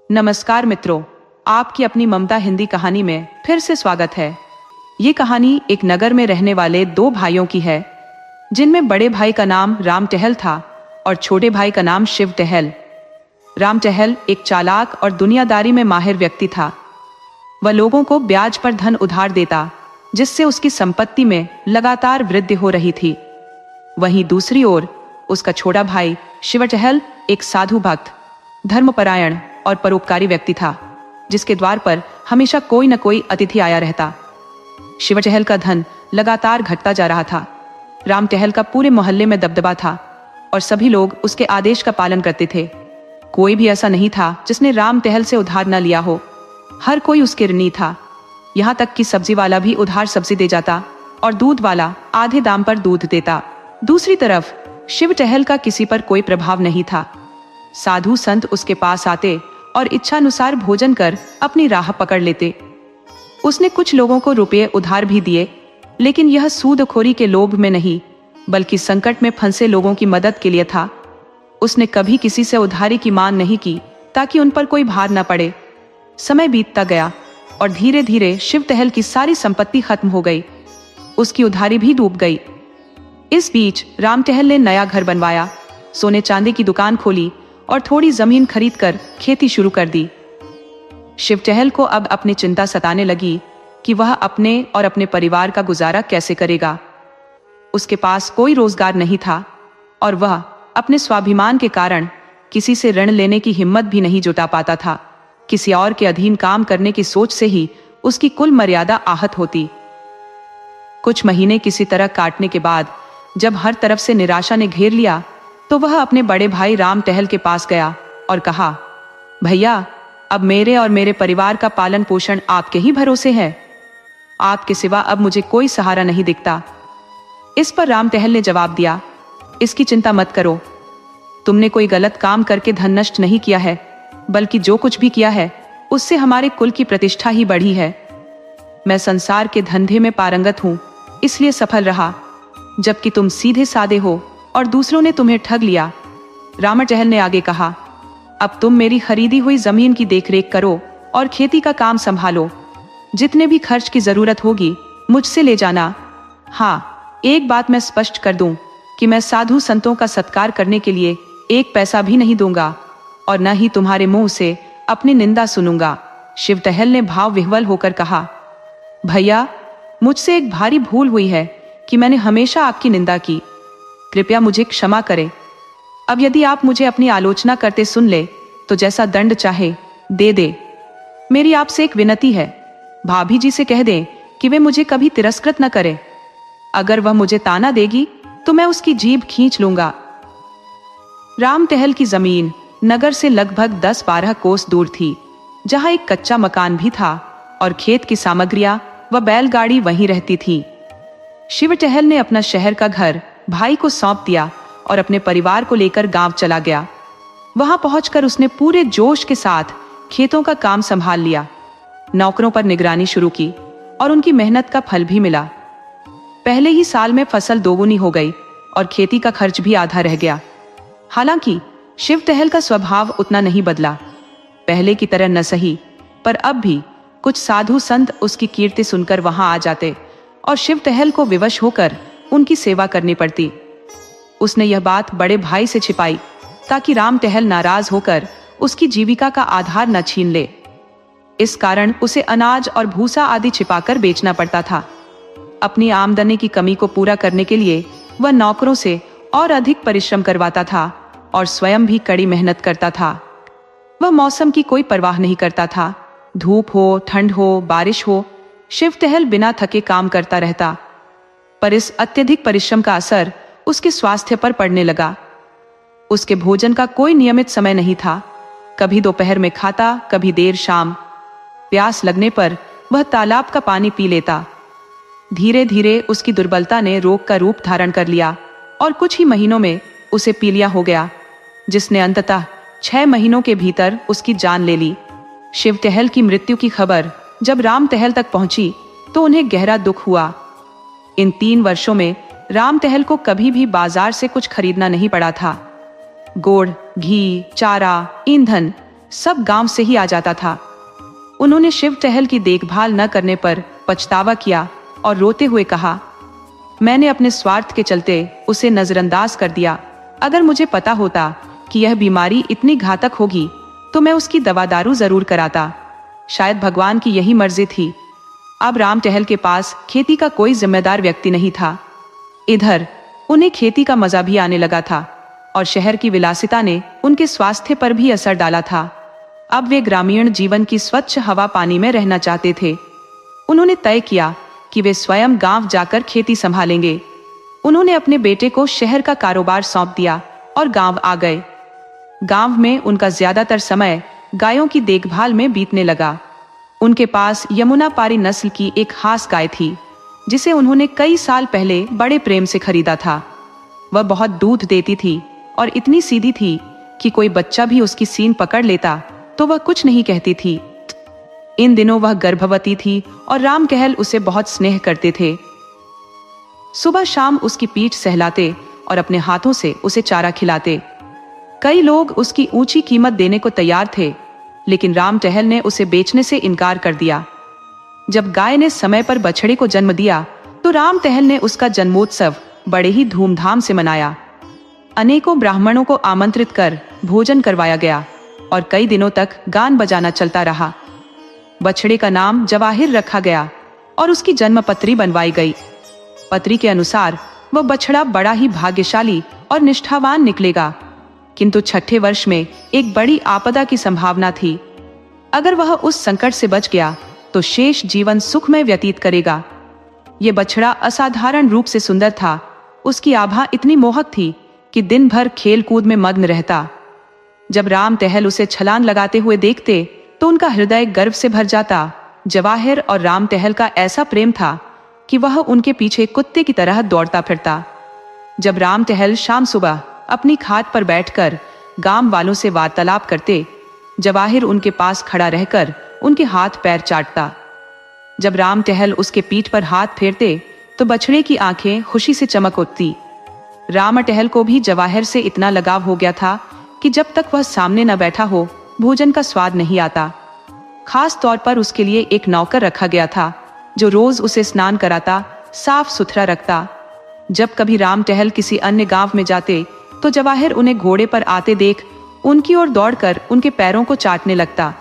नमस्कार मित्रों, आपकी अपनी ममता हिंदी कहानी में फिर से स्वागत है। ये कहानी एक नगर में रहने वाले दो भाइयों की है, जिनमें बड़े भाई का नाम राम टहल था और छोटे भाई का नाम शिव टहल। राम टहल एक चालाक और दुनियादारी में माहिर व्यक्ति था। वह लोगों को ब्याज पर धन उधार देता, जिससे उसकी संपत्ति में लगातार वृद्धि हो रही थी। वहीं दूसरी ओर उसका छोटा भाई शिव टहल एक साधु भक्त, धर्मपरायण और परोपकारी व्यक्ति था, जिसके द्वार पर हमेशा कोई न कोई अतिथि आया रहता। शिव टहल का धन लगातार घटता जा रहा था। राम टहल का पूरे मोहल्ले में दबदबा था और सभी लोग उसके आदेश का पालन करते थे। कोई भी ऐसा नहीं था जिसने राम टहल से उधार न लिया हो। हर कोई उसके ऋणी था। यहाँ तक कि सब्जी वाला भी उधार सब्जी दे जाता और दूध वाला आधे दाम पर दूध देता। दूसरी तरफ शिव टहल का किसी पर कोई प्रभाव नहीं था। साधु संत उसके पास आते और इच्छानुसार भोजन कर अपनी राह पकड़ लेते। उसने कुछ लोगों को रुपये उधार भी दिए, लेकिन यह सूदखोरी के लोभ में नहीं, बल्कि संकट में फंसे लोगों की मदद के लिए था। उसने कभी किसी से उधारी की मांग नहीं की, ताकि उन पर कोई भार न पड़े। समय बीतता गया और धीरे धीरे शिव टहल की सारी संपत्ति खत्म हो गई। उसकी उधारी भी डूब गई। इस बीच राम टहल ने नया घर बनवाया, सोने चांदी की दुकान खोली और थोड़ी जमीन खरीदकर खेती शुरू कर दी। शिव टहल को अब अपनी चिंता सताने लगी कि वह अपने और अपने परिवार का गुजारा कैसे करेगा। उसके पास कोई रोजगार नहीं था और वह अपने स्वाभिमान के कारण किसी से ऋण लेने की हिम्मत भी नहीं जुटा पाता था। किसी और के अधीन काम करने की सोच से ही उसकी कुल मर्यादा आहत होती। कुछ महीने किसी तरह काटने के बाद जब हर तरफ से निराशा ने घेर लिया, तो वह अपने बड़े भाई राम टहल के पास गया और कहा, भैया, अब मेरे और मेरे परिवार का पालन पोषण आपके ही भरोसे है। आपके सिवा अब मुझे कोई सहारा नहीं दिखता। इस पर राम टहल ने जवाब दिया, इसकी चिंता मत करो। तुमने कोई गलत काम करके धन नष्ट नहीं किया है, बल्कि जो कुछ भी किया है उससे हमारे कुल की प्रतिष्ठा ही बढ़ी है। मैं संसार के धंधे में पारंगत हूं, इसलिए सफल रहा, जबकि तुम सीधे साधे हो और दूसरों ने तुम्हें ठग लिया। राम टहल ने आगे कहा, अब तुम मेरी खरीदी हुई जमीन की देखरेख करो और खेती का काम संभालो। जितने भी खर्च की जरूरत होगी मुझसे ले जाना। हाँ, एक बात मैं स्पष्ट कर दूं कि मैं साधु संतों का सत्कार करने के लिए एक पैसा भी नहीं दूंगा और न ही तुम्हारे मुंह से अपनी निंदा सुनूंगा। शिव टहल ने भाव विह्वल होकर कहा, भैया, मुझसे एक भारी भूल हुई है कि मैंने हमेशा आपकी निंदा की। कृपया मुझे क्षमा करें। अब यदि आप मुझे अपनी आलोचना करते सुन ले तो जैसा दंड चाहे दे दे। मेरी आपसे एक विनती है, भाभी जी से कह दें कि वे मुझे कभी तिरस्कृत न करे। अगर वह मुझे ताना देगी तो मैं उसकी जीभ खींच लूंगा। राम टहल की जमीन नगर से लगभग 10-12 कोस दूर थी, जहां एक कच्चा मकान भी था और खेत की सामग्रियां व बैलगाड़ी वहीं रहती थी। शिव टहल ने अपना शहर का घर भाई को सौंप दिया और अपने परिवार को लेकर गांव चला गया। वहां पहुंचकर उसने पूरे जोश के साथ खेतों का काम संभाल लिया, नौकरों पर निगरानी शुरू की और उनकी मेहनत का फल भी मिला। पहले ही साल में फसल दोगुनी हो गई और खेती का खर्च भी आधा रह गया। हालांकि शिव टहल का स्वभाव उतना नहीं बदला, पहले की तरह न सही, पर अब भी कुछ साधु संत उसकी कीर्ति सुनकर वहां आ जाते और शिव टहल को विवश होकर उनकी सेवा करनी पड़ती। उसने यह बात बड़े भाई से छिपाई ताकि राम टहल नाराज होकर उसकी जीविका का आधार न छीन ले। इस कारण उसे अनाज और भूसा आदि छिपाकर बेचना पड़ता था। अपनी आमदनी की कमी को पूरा करने के लिए वह नौकरों से और अधिक परिश्रम करवाता था और स्वयं भी कड़ी मेहनत करता था। वह मौसम की कोई परवाह नहीं करता था। धूप हो, ठंड हो, बारिश हो, शिव टहल बिना थके काम करता रहता। पर इस अत्यधिक परिश्रम का असर उसके स्वास्थ्य पर पड़ने लगा। उसके भोजन का कोई नियमित समय नहीं था। कभी दोपहर में खाता, कभी देर शाम। प्यास लगने पर वह तालाब का पानी पी लेता। धीरे धीरे उसकी दुर्बलता ने रोग का रूप धारण कर लिया और कुछ ही महीनों में उसे पीलिया हो गया, जिसने अंततः 6 महीनों के भीतर उसकी जान ले ली। शिव टहल की मृत्यु की खबर जब राम टहल तक पहुंची तो उन्हें गहरा दुख हुआ। इन 3 वर्षों में राम टहल को कभी भी बाजार से कुछ खरीदना नहीं पड़ा था। गुड़, घी, चारा, ईंधन सब गांव से ही आ जाता था। उन्होंने शिव टहल की देखभाल न करने पर पछतावा किया और रोते हुए कहा, मैंने अपने स्वार्थ के चलते उसे नजरअंदाज कर दिया। अगर मुझे पता होता कि यह बीमारी इतनी घातक होगी तो मैं उसकी दवा दारू जरूर कराता। शायद भगवान की यही मर्जी थी। अब राम टहल के पास खेती का कोई जिम्मेदार व्यक्ति नहीं था। इधर उन्हें खेती का मजा भी आने लगा था और शहर की विलासिता ने उनके स्वास्थ्य पर भी असर डाला था। अब वे ग्रामीण जीवन की स्वच्छ हवा पानी में रहना चाहते थे। उन्होंने तय किया कि वे स्वयं गांव जाकर खेती संभालेंगे। उन्होंने अपने बेटे को शहर का कारोबार सौंप दिया और गांव आ गए। गांव में उनका ज्यादातर समय गायों की देखभाल में बीतने लगा। उनके पास यमुना पारी नस्ल की एक खास गाय थी जिसे उन्होंने कई साल पहले बड़े प्रेम से खरीदा था। वह बहुत दूध देती थी और इतनी सीधी थी कि कोई बच्चा भी उसकी सींग पकड़ लेता तो वह कुछ नहीं कहती थी। इन दिनों वह गर्भवती थी और राम टहल उसे बहुत स्नेह करते थे। सुबह शाम उसकी पीठ सहलाते और अपने हाथों से उसे चारा खिलाते। कई लोग उसकी ऊंची कीमत देने को तैयार थे, लेकिन राम टहल ने उसे बेचने से इनकार कर दिया। जब गाय ने समय पर बछड़े को जन्म दिया तो राम टहल ने उसका जन्मोत्सव बड़े ही धूमधाम से मनाया। अनेकों ब्राह्मणों को आमंत्रित कर भोजन करवाया गया और कई दिनों तक गान बजाना चलता रहा। बछड़े का नाम जवाहिर रखा गया और उसकी जन्मपत्री बनवाई गई। पत्री के अनुसार वह बछड़ा बड़ा ही भाग्यशाली और निष्ठावान निकलेगा, किंतु छठे वर्ष में एक बड़ी आपदा की संभावना थी। अगर वह उस संकट से बच गया तो शेष जीवन सुखमय व्यतीत करेगा। ये बछड़ा असाधारण रूप से सुंदर था। उसकी आभा इतनी मोहक थी कि दिन भर खेल कूद में मग्न रहता। जब राम टहल उसे छलांग लगाते हुए देखते तो उनका हृदय गर्व से भर जाता। जवाहिर और राम टहल का ऐसा प्रेम था कि वह उनके पीछे कुत्ते की तरह दौड़ता फिरता। जब राम टहल शाम सुबह अपनी खाट पर बैठकर गांव वालों से वार्तालाप करते, जवाहिर उनके पास खड़ा रहकर उनके हाथ पैर चाटता। जब राम टहल उसके पीठ पर हाथ फेरते तो बछड़े की आंखें खुशी से चमक उठती। राम टहल को भी जवाहिर से इतना लगाव हो गया था कि जब तक वह सामने न बैठा हो भोजन का स्वाद नहीं आता। खास तौर पर उसके लिए एक नौकर रखा गया था जो रोज उसे स्नान कराता, साफ सुथरा रखता। जब कभी राम टहल किसी अन्य गांव में जाते तो जवाहिर उन्हें घोड़े पर आते देख उनकी ओर दौड़कर उनके पैरों को चाटने लगता।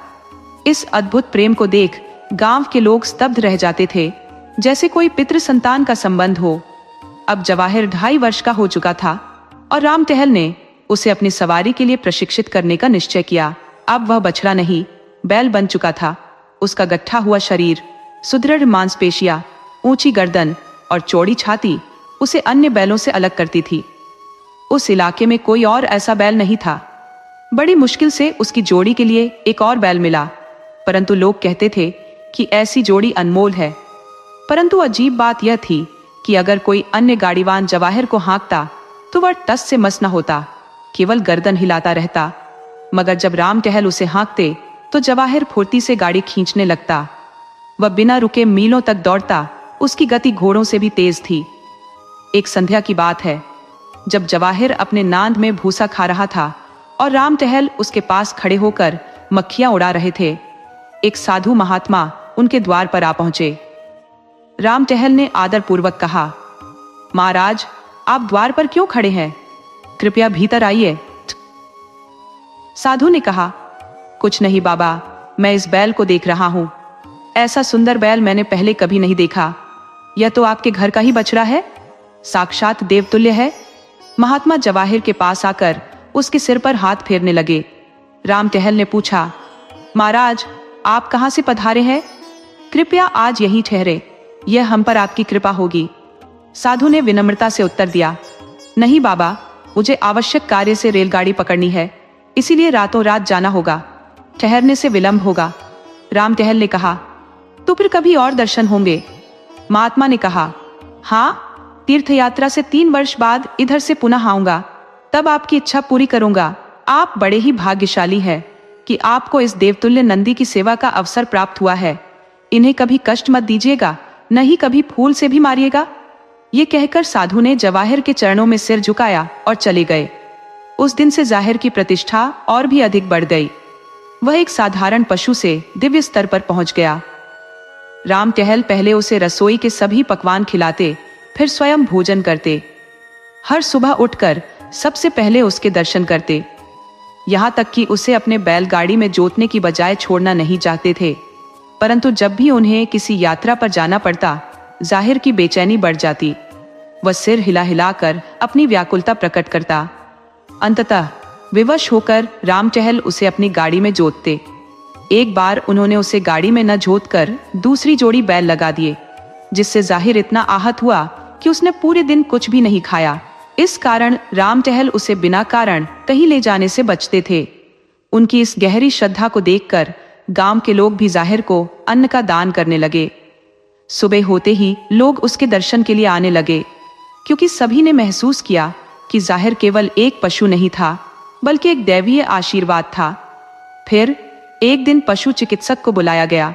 इस अद्भुत प्रेम को देख गांव के लोग स्तब्ध रह जाते थे, जैसे कोई पितृ संतान का संबंध हो। अब जवाहिर 2.5 वर्ष का हो चुका था और राम टहल ने उसे अपनी सवारी के लिए प्रशिक्षित करने का निश्चय किया। अब वह बछड़ा नहीं, बैल बन चुका था। उसका गट्ठा हुआ शरीर, सुदृढ़ मांसपेशियां, ऊंची गर्दन और चौड़ी छाती उसे अन्य बैलों से अलग करती थी। उस इलाके में कोई और ऐसा बैल नहीं था। बड़ी मुश्किल से उसकी जोड़ी के लिए एक और बैल मिला, परंतु लोग कहते थे कि ऐसी जोड़ी अनमोल है। परंतु अजीब बात यह थी कि अगर कोई अन्य गाड़ीवान जवाहिर को हाँकता तो वह टस से मस न होता, केवल गर्दन हिलाता रहता। मगर जब राम टहल उसे हाँकते तो जवाहिर फुर्ती से गाड़ी खींचने लगता। वह बिना रुके मीलों तक दौड़ता। उसकी गति घोड़ों से भी तेज थी। एक संध्या की बात है, जब जवाहिर अपने नांद में भूसा खा रहा था और राम टहल उसके पास खड़े होकर मक्खियां उड़ा रहे थे, एक साधु महात्मा उनके द्वार पर आ पहुंचे। राम टहल ने आदरपूर्वक कहा, महाराज, आप द्वार पर क्यों खड़े हैं? कृपया भीतर आइए। साधु ने कहा, कुछ नहीं बाबा, मैं इस बैल को देख रहा हूं। ऐसा सुंदर बैल मैंने पहले कभी नहीं देखा। यह तो आपके घर का ही बछड़ा है, साक्षात देवतुल्य है। महात्मा जवाहिर के पास आकर उसके सिर पर हाथ फेरने लगे। राम टहल ने पूछा, महाराज, आप कहां से पधारे हैं? कृपया आज यहीं ठहरे, यह हम पर आपकी कृपा होगी। साधु ने विनम्रता से उत्तर दिया, नहीं बाबा, मुझे आवश्यक कार्य से रेलगाड़ी पकड़नी है, इसीलिए रातों रात जाना होगा, ठहरने से विलंब होगा। राम टहल ने कहा, तो फिर कभी और दर्शन होंगे? महात्मा ने कहा, हाँ, तीर्थ यात्रा से 3 वर्ष बाद इधर से पुनः आऊंगा, तब आपकी इच्छा पूरी करूंगा। आप बड़े ही भाग्यशाली हैं कि आपको इस देवतुल्य नंदी की सेवा का अवसर प्राप्त हुआ है। इन्हें कभी कष्ट मत दीजिएगा, न ही कभी फूल से भी मारिएगा। ये कहकर साधु ने जवाहिर के चरणों में सिर झुकाया और चले गए। उस दिन से जाहिर की प्रतिष्ठा और भी अधिक बढ़ गई। वह एक साधारण पशु से दिव्य स्तर पर पहुंच गया। राम टहल पहले उसे रसोई के सभी पकवान खिलाते, फिर स्वयं भोजन करते। हर सुबह उठकर सबसे पहले उसके दर्शन करते, यहाँ तक कि उसे अपने बैलगाड़ी में जोतने की बजाय छोड़ना नहीं चाहते थे। परंतु जब भी उन्हें किसी यात्रा पर जाना पड़ता, जाहिर की बेचैनी बढ़ जाती। वह सिर हिला हिलाकर अपनी व्याकुलता प्रकट करता। अंततः विवश होकर राम टहल उसे अपनी गाड़ी में जोतते। एक बार उन्होंने उसे गाड़ी में न जोतकर दूसरी जोड़ी बैल लगा दिए, जिससे जाहिर इतना आहत हुआ कि उसने पूरे दिन कुछ भी नहीं खाया। इस कारण राम टहल उसे बिना कारण कहीं ले जाने से बचते थे। उनकी इस गहरी श्रद्धा को देखकर गांव के लोग भी जाहिर को अन्न का दान करने लगे। सुबह होते ही लोग उसके दर्शन के लिए आने लगे, क्योंकि सभी ने महसूस किया कि जाहिर केवल एक पशु नहीं था, बल्कि एक दैवीय आशीर्वाद था। फिर एक दिन पशु चिकित्सक को बुलाया गया।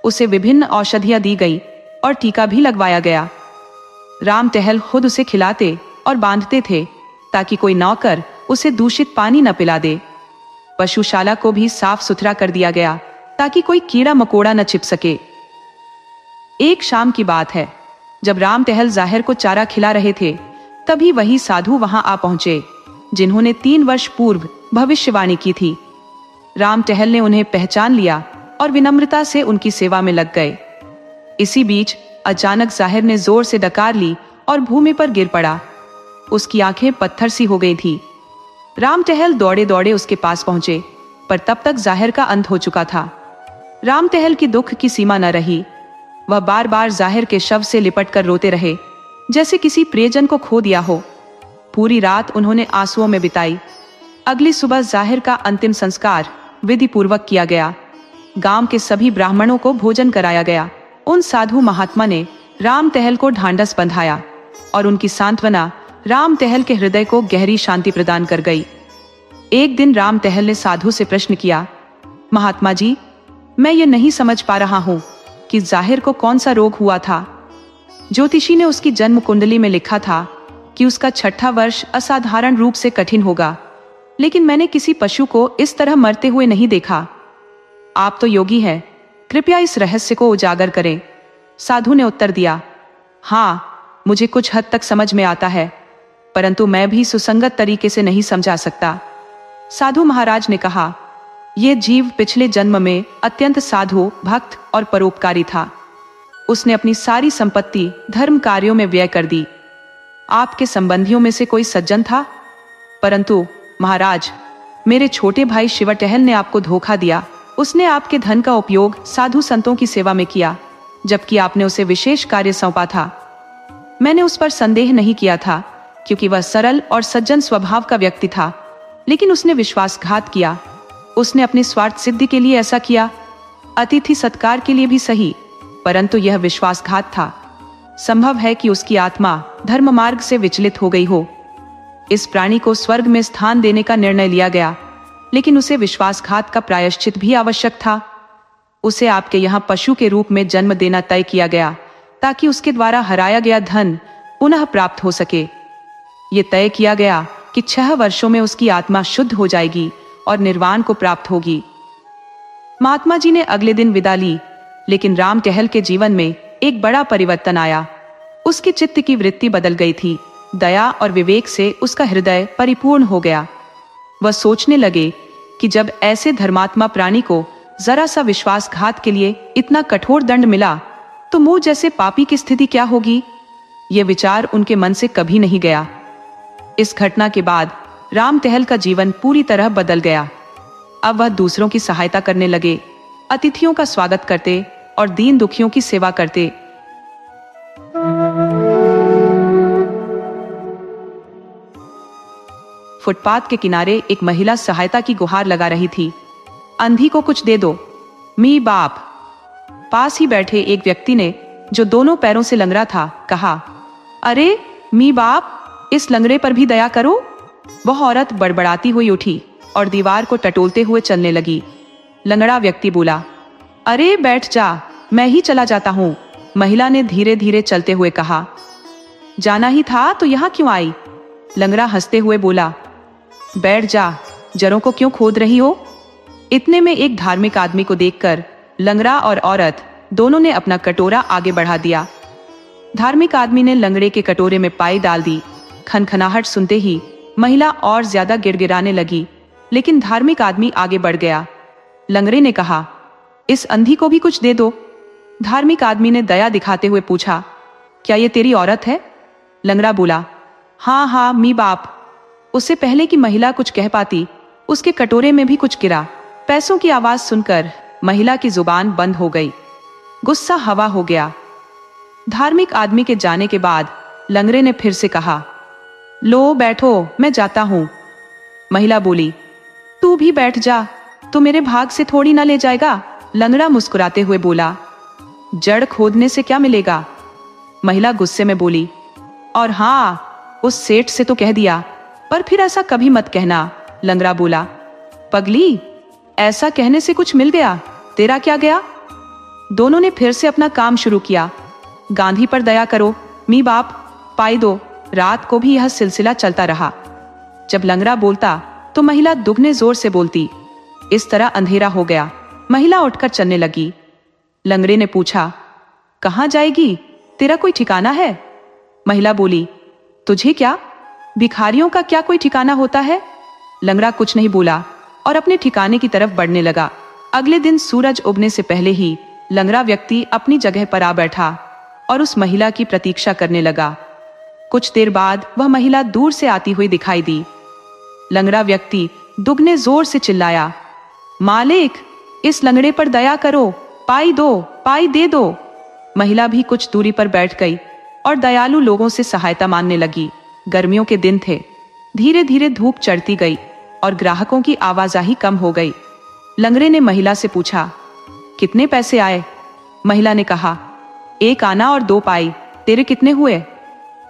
उसे विभिन्न औषधियां दी गई और टीका भी लगवाया गया। राम टहल खुद उसे खिलाते और बांधते थे, ताकि कोई नौकर उसे दूषित पानी न पिला दे। पशुशाला को भी साफ सुथरा कर दिया गया, ताकि कोई कीड़ा मकोड़ा न छिप सके। एक शाम की बात है, जब राम टहल जाहिर को चारा खिला रहे थे, तभी वही साधु वहां आ पहुंचे जिन्होंने 3 वर्ष पूर्व भविष्यवाणी की थी। राम टहल ने उन्हें पहचान लिया और विनम्रता से उनकी सेवा में लग गए। इसी बीच अचानक जाहिर ने जोर से डकार ली और भूमि पर गिर पड़ा। उसकी आंखें पत्थर सी हो गई थी। राम टहल दौड़े दौड़े उसके पास पहुंचे, पर तब तक जाहिर का अंत हो चुका था। राम टहल की दुख की सीमा न रही। वह बार बार जाहिर के शव से लिपट कर रोते रहे, जैसे किसी प्रियजन को खो दिया हो। पूरी रात उन्होंने आंसुओं में बिताई। अगली सुबह जाहिर का अंतिम संस्कार विधि पूर्वक किया गया। गांव के सभी ब्राह्मणों को भोजन कराया गया। उन साधु महात्मा ने राम टहल को ढांढस बंधाया और उनकी सांत्वना राम टहल के हृदय को गहरी शांति प्रदान कर गई। एक दिन राम टहल ने साधु से प्रश्न किया, महात्मा जी, मैं ये नहीं समझ पा रहा हूँ कि जाहिर को कौन सा रोग हुआ था। ज्योतिषी ने उसकी जन्म कुंडली में लिखा था कि उसका 6ठा वर्ष असाधारण रूप से कठिन होगा, लेकिन मैंने किसी पशु को इस तरह मरते हुए नहीं देखा। आप तो योगी हैं, कृपया इस रहस्य को उजागर करें। साधु ने उत्तर दिया, हाँ, मुझे कुछ हद तक समझ में आता है, परंतु मैं भी सुसंगत तरीके से नहीं समझा सकता। साधु महाराज ने कहा, यह जीव पिछले जन्म में अत्यंत साधु, भक्त और परोपकारी था। उसने अपनी सारी संपत्ति धर्म कार्यों में व्यय कर दी। आपके संबंधियों में से कोई सज्जन था, परंतु महाराज, मेरे छोटे भाई शिव टहल ने आपको धोखा दिया। उसने आपके धन का उपयोग साधु संतों की सेवा में किया, जबकि आपने उसे विशेष कार्य सौंपा था। मैंने उस पर संदेह नहीं किया था, क्योंकि वह सरल और सज्जन स्वभाव का व्यक्ति था, लेकिन उसने विश्वासघात किया। उसने अपनी स्वार्थ सिद्धि के लिए ऐसा किया, अतिथि सत्कार के लिए भी सही, परंतु यह विश्वासघात था। संभव है कि उसकी आत्मा धर्म मार्ग से विचलित हो गई हो। इस प्राणी को स्वर्ग में स्थान देने का निर्णय लिया गया, लेकिन उसे विश्वासघात का प्रायश्चित भी आवश्यक था। उसे आपके यहाँ पशु के रूप में जन्म देना तय किया गया, ताकि उसके द्वारा हराया गया धन पुनः प्राप्त हो सके। ये तय किया गया कि 6 वर्षों में उसकी आत्मा शुद्ध हो जाएगी और निर्वाण को प्राप्त होगी। महात्मा जी ने अगले दिन विदा ली, लेकिन राम टहल के जीवन में एक बड़ा परिवर्तन आया। उसके चित्त की वृत्ति बदल गई थी। दया और विवेक से उसका हृदय परिपूर्ण हो गया। वह सोचने लगे कि जब ऐसे धर्मात्मा प्राणी को जरा सा विश्वासघात के लिए इतना कठोर दंड मिला, तो मुझ जैसे पापी की स्थिति क्या होगी। यह विचार उनके मन से कभी नहीं गया। इस घटना के बाद राम टहल का जीवन पूरी तरह बदल गया। अब वह दूसरों की सहायता करने लगे, अतिथियों का स्वागत करते और दीन दुखियों की सेवा करते। फुटपाथ के किनारे एक महिला सहायता की गुहार लगा रही थी, अंधी को कुछ दे दो, मी बाप। पास ही बैठे एक व्यक्ति ने, जो दोनों पैरों से लंगड़ा था, कहा, अरे मी बाप, इस लंगड़े पर भी दया करो। वह औरत बड़बड़ाती हुई उठी और दीवार को टटोलते हुए चलने लगी। लंगड़ा व्यक्ति बोला, अरे बैठ जा, मैं ही चला जाता हूँ। महिला ने धीरे धीरे चलते हुए कहा, जाना ही था तो यहाँ क्यों आई। लंगड़ा हंसते हुए बोला, बैठ जा, जड़ों को क्यों खोद रही हो। इतने में एक धार्मिक आदमी को देखकर लंगड़ा और औरत दोनों ने अपना कटोरा आगे बढ़ा दिया। धार्मिक आदमी ने लंगड़े के कटोरे में पाई डाल दी। खनखनाहट सुनते ही महिला और ज्यादा गिड़गिड़ाने लगी, लेकिन धार्मिक आदमी आगे बढ़ गया। लंगड़े ने कहा, इस अंधी को भी कुछ दे दो। धार्मिक आदमी ने दया दिखाते हुए पूछा, क्या ये तेरी औरत है? लंगड़ा बोला, हाँ हाँ मी बाप। उससे पहले कि महिला कुछ कह पाती, उसके कटोरे में भी कुछ गिरा। पैसों की आवाज सुनकर महिला की जुबान बंद हो गई। गुस्सा हवा हो गया। धार्मिक आदमी के जाने के बाद लंगड़े ने फिर से कहा, लो बैठो, मैं जाता हूं। महिला बोली, तू भी बैठ जा, तो मेरे भाग से थोड़ी ना ले जाएगा। लंगड़ा मुस्कुराते हुए बोला, जड़ खोदने से क्या मिलेगा? महिला गुस्से में बोली, और हाँ, उस सेठ से तो कह दिया, पर फिर ऐसा कभी मत कहना। लंगड़ा बोला, पगली, ऐसा कहने से कुछ मिल गया? तेरा क्या गया? दोनों ने फिर से अपना काम शुरू किया। गांधी पर दया करो, मी बाप, पाई दो। रात को भी यह सिलसिला चलता रहा। जब लंगड़ा बोलता तो महिला दुगने जोर से बोलती। इस तरह अंधेरा हो गया। महिला उठकर चलने लगी। लंगड़े ने पूछा, कहाँ जाएगी? तेरा कोई ठिकाना है? महिला बोली, तुझे क्या? भिखारियों का क्या कोई ठिकाना होता है? लंगड़ा कुछ नहीं बोला और अपने ठिकाने की तरफ बढ़ने लगा। अगले दिन सूरज उगने से पहले ही लंगड़ा व्यक्ति अपनी जगह पर आ बैठा और उस महिला की प्रतीक्षा करने लगा। कुछ देर बाद वह महिला दूर से आती हुई दिखाई दी। लंगड़ा व्यक्ति दुगने जोर से चिल्लाया, मालिक, इस लंगड़े पर दया करो, पाई दो, पाई दे दो। महिला भी कुछ दूरी पर बैठ गई और दयालु लोगों से सहायता मांगने लगी। गर्मियों के दिन थे। धीरे धीरे धूप चढ़ती गई और ग्राहकों की आवाजाही कम हो गई। लंगड़े ने महिला से पूछा, कितने पैसे आए? महिला ने कहा, 1 आना और 2 पाई। तेरे कितने हुए?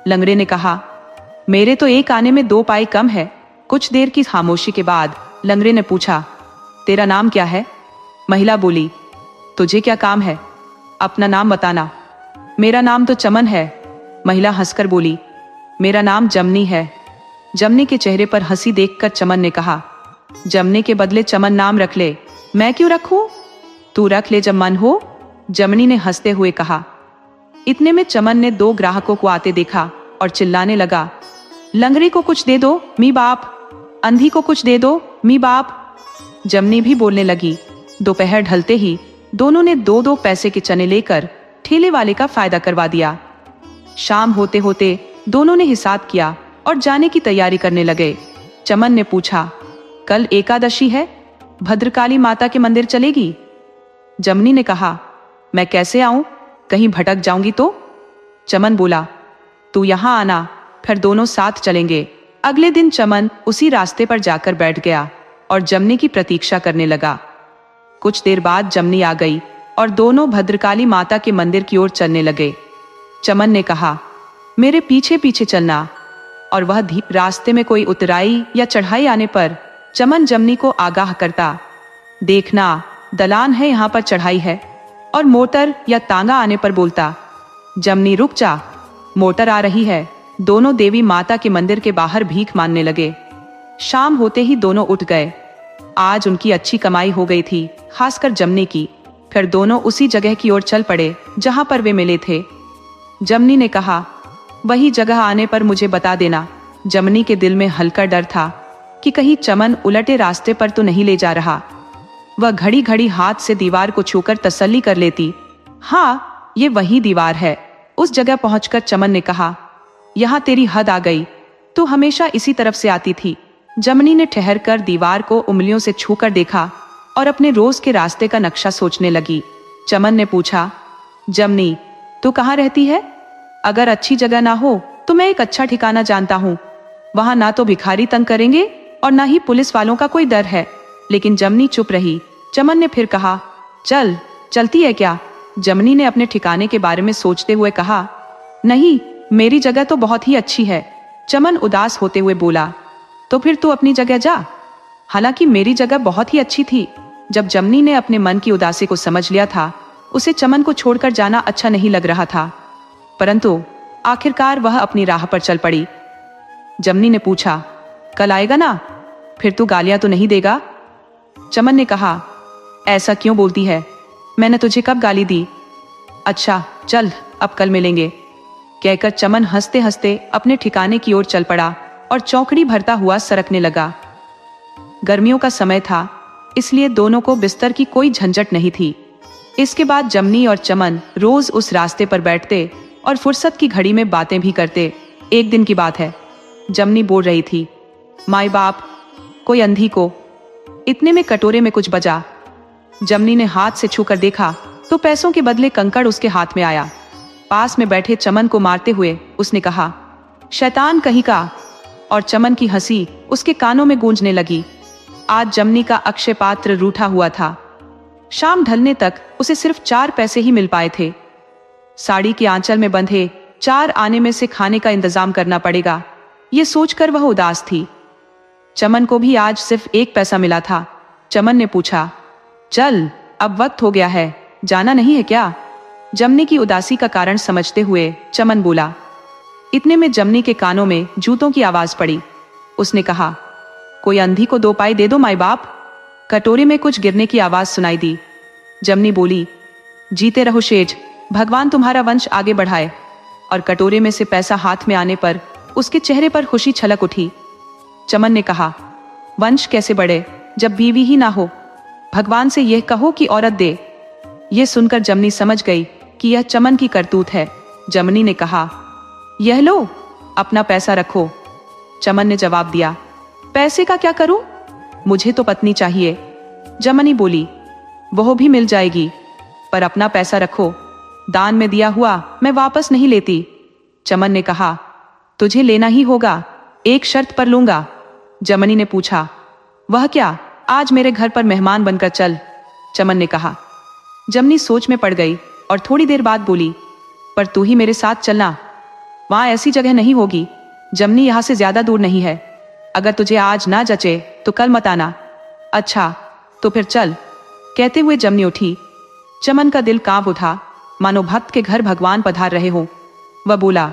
लंगड़े ने कहा, मेरे तो 1 आने में 2 पाई कम है। कुछ देर की खामोशी के बाद लंगड़े ने पूछा, तेरा नाम क्या है? महिला बोली, तुझे क्या काम है? अपना नाम बताना। मेरा नाम तो चमन है। महिला हंसकर बोली, मेरा नाम जमनी है। जमनी के चेहरे पर हंसी देखकर चमन ने कहा, जमने के बदले चमन नाम रख ले। मैं क्यों रखूं? तू रख ले जब मन हो। जमनी ने हंसते हुए कहा। इतने में चमन ने 2 ग्राहकों को आते देखा और चिल्लाने लगा, लंगड़े को कुछ दे दो, मी बाप। अंधी को कुछ दे दो, मी बाप। जमनी भी बोलने लगी। दोपहर ढलते ही दोनों ने 2-2 पैसे के चने लेकर ठेले वाले का फायदा करवा दिया। शाम होते होते दोनों ने हिसाब किया और जाने की तैयारी करने लगे। चमन ने पूछा, कल एकादशी है, भद्रकाली माता के मंदिर चलेगी? जमनी ने कहा, मैं कैसे आऊं? कहीं भटक जाऊंगी तो? चमन बोला, तू यहां आना, फिर दोनों साथ चलेंगे। अगले दिन चमन उसी रास्ते पर जाकर बैठ गया और जमनी की प्रतीक्षा करने लगा। कुछ देर बाद जमनी आ गई और दोनों भद्रकाली माता के मंदिर की ओर चलने लगे। चमन ने कहा, मेरे पीछे पीछे चलना। और वह रास्ते में कोई उतराई या चढ़ाई आने पर चमन जमनी को आगाह करता, देखना, दलान है, यहाँ पर चढ़ाई है। और मोटर या तांगा आने पर बोलता, जमनी रुक जा, मोटर आ रही है। दोनों देवी माता के मंदिर के बाहर भीख मांगने लगे। शाम होते ही दोनों उठ गए। आज उनकी अच्छी कमाई हो गई थी, खासकर जमनी की। फिर दोनों उसी जगह की ओर चल पड़े जहां पर वे मिले थे। जमनी ने कहा, वही जगह आने पर मुझे बता देना। जमनी के दिल में हल्का डर था कि कहीं चमन उलटे रास्ते पर तो नहीं ले जा रहा। वह घड़ी घड़ी हाथ से दीवार को छूकर तसल्ली कर लेती। हाँ, ये वही दीवार है। उस जगह पहुंचकर चमन ने कहा, यहाँ तेरी हद आ गई, तू हमेशा इसी तरफ से आती थी। जमनी ने ठहर कर दीवार को उंगलियों से छूकर देखा और अपने रोज के रास्ते का नक्शा सोचने लगी। चमन ने पूछा, जमनी, तू कहाँ रहती है? अगर अच्छी जगह ना हो तो मैं एक अच्छा ठिकाना जानता हूँ। वहां ना तो भिखारी तंग करेंगे और ना ही पुलिस वालों का कोई डर है। लेकिन जमनी चुप रही। चमन ने फिर कहा, चलती है क्या? जमनी ने अपने ठिकाने के बारे में सोचते हुए कहा, नहीं, मेरी जगह तो बहुत ही अच्छी है। चमन उदास होते हुए बोला, तो फिर तू अपनी जगह जा। हालांकि मेरी जगह बहुत ही अच्छी थी। जब जमनी ने अपने मन की उदासी को समझ लिया था, उसे चमन को छोड़कर जाना अच्छा नहीं लग रहा था। परंतु आखिरकार वह अपनी राह पर चल पड़ी। जमनी ने पूछा, कल आएगा ना? फिर तू गालियां तो नहीं देगा? चमन ने कहा, ऐसा क्यों बोलती है? मैंने तुझे कब गाली दी? अच्छा चल, अब कल मिलेंगे। कहकर चमन हंसते हंसते अपने ठिकाने की ओर चल पड़ा और चौकड़ी भरता हुआ सरकने लगा। गर्मियों का समय था, इसलिए दोनों को बिस्तर की कोई झंझट नहीं थी। इसके बाद जमनी और चमन रोज उस रास्ते पर बैठते और फुर्सत की घड़ी में बातें भी करते। एक दिन की बात है, जमनी बोल रही थी, माई बाप, कोई अंधी को। इतने में कटोरे में कुछ बजा। जमनी ने हाथ से छूकर देखा तो पैसों के बदले कंकड़ उसके हाथ में आया। पास में बैठे चमन को मारते हुए उसने कहा, शैतान कहीं का। और चमन की हंसी उसके कानों में गूंजने लगी। आज जमनी का अक्षय पात्र रूठा हुआ था। शाम ढलने तक उसे सिर्फ 4 पैसे ही मिल पाए थे। साड़ी के आंचल में बंधे 4 आने में से खाने का इंतजाम करना पड़ेगा, ये सोचकर वह उदास थी। चमन को भी आज सिर्फ 1 पैसा मिला था। चमन ने पूछा, चल अब वक्त हो गया है, जाना नहीं है क्या? जमनी की उदासी का कारण समझते हुए चमन बोला। इतने में जमनी के कानों में जूतों की आवाज पड़ी। उसने कहा, कोई अंधी को 2 पाई दे दो माई बाप। कटोरे में कुछ गिरने की आवाज सुनाई दी। जमनी बोली, जीते रहो शेठ, भगवान तुम्हारा वंश आगे बढ़ाए। और कटोरे में से पैसा हाथ में आने पर उसके चेहरे पर खुशी छलक उठी। चमन ने कहा, वंश कैसे बढ़े जब बीवी ही ना हो? भगवान से यह कहो कि औरत दे। यह सुनकर जमनी समझ गई कि यह चमन की करतूत है। जमनी ने कहा, यह लो, अपना पैसा रखो। चमन ने जवाब दिया, पैसे का क्या करूं? मुझे तो पत्नी चाहिए। जमनी बोली, वह भी मिल जाएगी, पर अपना पैसा रखो, दान में दिया हुआ मैं वापस नहीं लेती। चमन ने कहा, तुझे लेना ही होगा, एक शर्त पर लूंगा। जमनी ने पूछा, वह क्या? आज मेरे घर पर मेहमान बनकर चल। चमन ने कहा। जमनी सोच में पड़ गई और थोड़ी देर बाद बोली, पर तू ही मेरे साथ चलना, वहां ऐसी जगह नहीं होगी। जमनी यहां से ज्यादा दूर नहीं है, अगर तुझे आज ना जचे तो कल मत आना। अच्छा तो फिर चल। कहते हुए जमनी उठी। चमन का दिल कांप उठा, मानो भक्त के घर भगवान पधार रहे हो। वह बोला,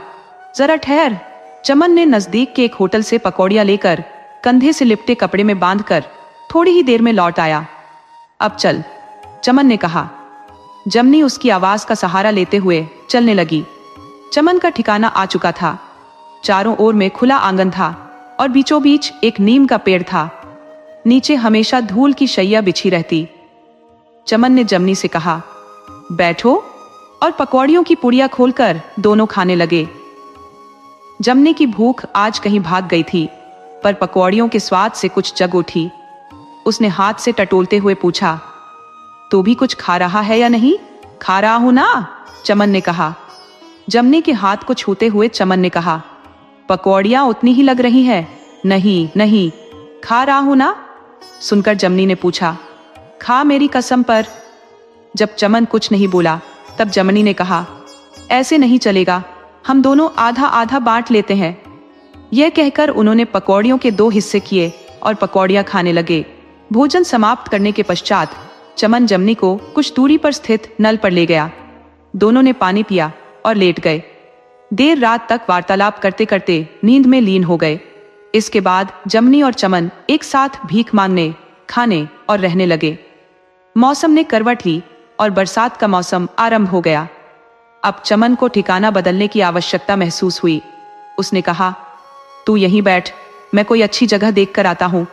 जरा ठहर। चमन ने नजदीक के एक होटल से पकौड़ियां लेकर कंधे से लिपटे कपड़े में बांधकर थोड़ी ही देर में लौट आया। अब चल, चमन ने कहा। जमनी उसकी आवाज का सहारा लेते हुए चलने लगी। चमन का ठिकाना आ चुका था। चारों ओर में खुला आंगन था और बीचों बीच एक नीम का पेड़ था। नीचे हमेशा धूल की शैया बिछी रहती। चमन ने जमनी से कहा, बैठो, और पकौड़ियों की पुड़िया खोलकर दोनों खाने लगे। जमनी की भूख आज कहीं भाग गई थी, पर पकौड़ियों के स्वाद से कुछ जग उठी। उसने हाथ से टटोलते हुए पूछा, तू भी कुछ खा रहा है या नहीं? खा रहा हूं ना, चमन ने कहा। जमनी के हाथ को छूते हुए चमन ने कहा, पकौड़ियां उतनी ही लग रही है। नहीं नहीं, खा रहा हूं ना। सुनकर जमनी ने पूछा, खा मेरी कसम पर। जब चमन कुछ नहीं बोला तब जमनी ने कहा, ऐसे नहीं चलेगा, हम दोनों आधा आधा बांट लेते हैं। यह कहकर उन्होंने पकौड़ियों के 2 हिस्से किए और पकौड़ियां खाने लगे। भोजन समाप्त करने के पश्चात चमन जमनी को कुछ दूरी पर स्थित नल पर ले गया। दोनों ने पानी पिया और लेट गए। देर रात तक वार्तालाप करते करते नींद में लीन हो गए। इसके बाद जमनी और चमन एक साथ भीख मांगने, खाने और रहने लगे। मौसम ने करवट ली और बरसात का मौसम आरंभ हो गया। अब चमन को ठिकाना बदलने की आवश्यकता महसूस हुई। उसने कहा, तू यहीं बैठ, मैं कोई अच्छी जगह देखकर आता हूं।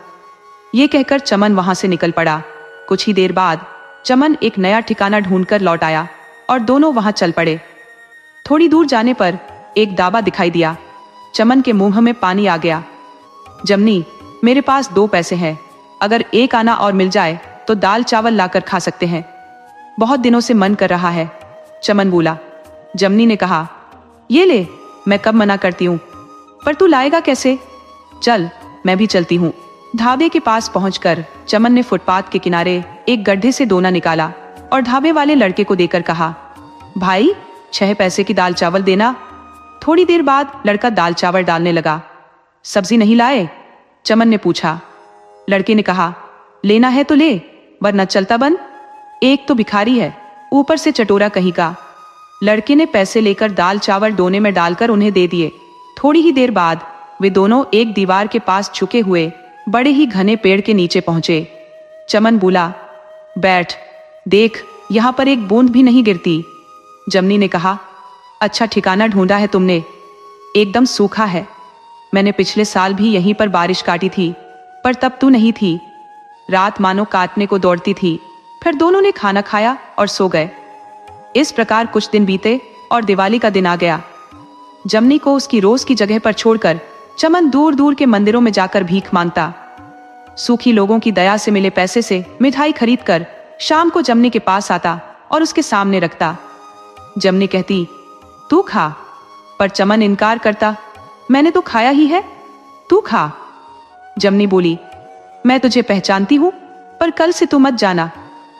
यह कहकर चमन वहां से निकल पड़ा। कुछ ही देर बाद चमन एक नया ठिकाना ढूंढकर लौट आया और दोनों वहां चल पड़े। थोड़ी दूर जाने पर एक दाबा दिखाई दिया। चमन के मुंह में पानी आ गया। जमनी, मेरे पास 2 पैसे हैं, अगर 1 आना और मिल जाए तो दाल चावल लाकर खा सकते हैं। बहुत दिनों से मन कर रहा है, चमन बोला। जमनी ने कहा, ये ले, मैं कब मना करती हूँ, पर तू लाएगा कैसे? चल, मैं भी चलती हूँ। ढाबे के पास पहुंचकर चमन ने फुटपाथ के किनारे एक गड्ढे से दोना निकाला और ढाबे वाले लड़के को देकर कहा, भाई 6 पैसे की दाल चावल देना। थोड़ी देर बाद लड़का दाल चावल डालने लगा। सब्जी नहीं लाए? चमन ने पूछा। लड़के ने कहा, लेना है तो ले, वरना चलता बन। एक तो भिखारी है, ऊपर से चटोरा कहीं का। लड़के ने पैसे लेकर दाल चावल दोने में डालकर उन्हें दे दिए। थोड़ी ही देर बाद वे दोनों एक दीवार के पास झुके हुए बड़े ही घने पेड़ के नीचे पहुंचे। चमन बोला, बैठ, देख यहाँ पर एक बूंद भी नहीं गिरती। जमनी ने कहा, अच्छा ठिकाना ढूंढा है तुमने, एकदम सूखा है। मैंने पिछले साल भी यहीं पर बारिश काटी थी, पर तब तू नहीं थी। रात मानो काटने को दौड़ती थी। फिर दोनों ने खाना खाया और सो गए। इस प्रकार कुछ दिन बीते और दिवाली का दिन आ गया। जमनी को उसकी रोज की जगह पर छोड़कर चमन दूर दूर के मंदिरों में जाकर भीख मांगता। सूखी लोगों की दया से मिले पैसे से मिठाई खरीदकर शाम को जमनी के पास आता और उसके सामने रखता। जमनी कहती, तू खा, पर चमन इनकार करता, मैंने तो खाया ही है, तू खा। जमनी बोली, मैं तुझे पहचानती हूं, पर कल से तू मत जाना,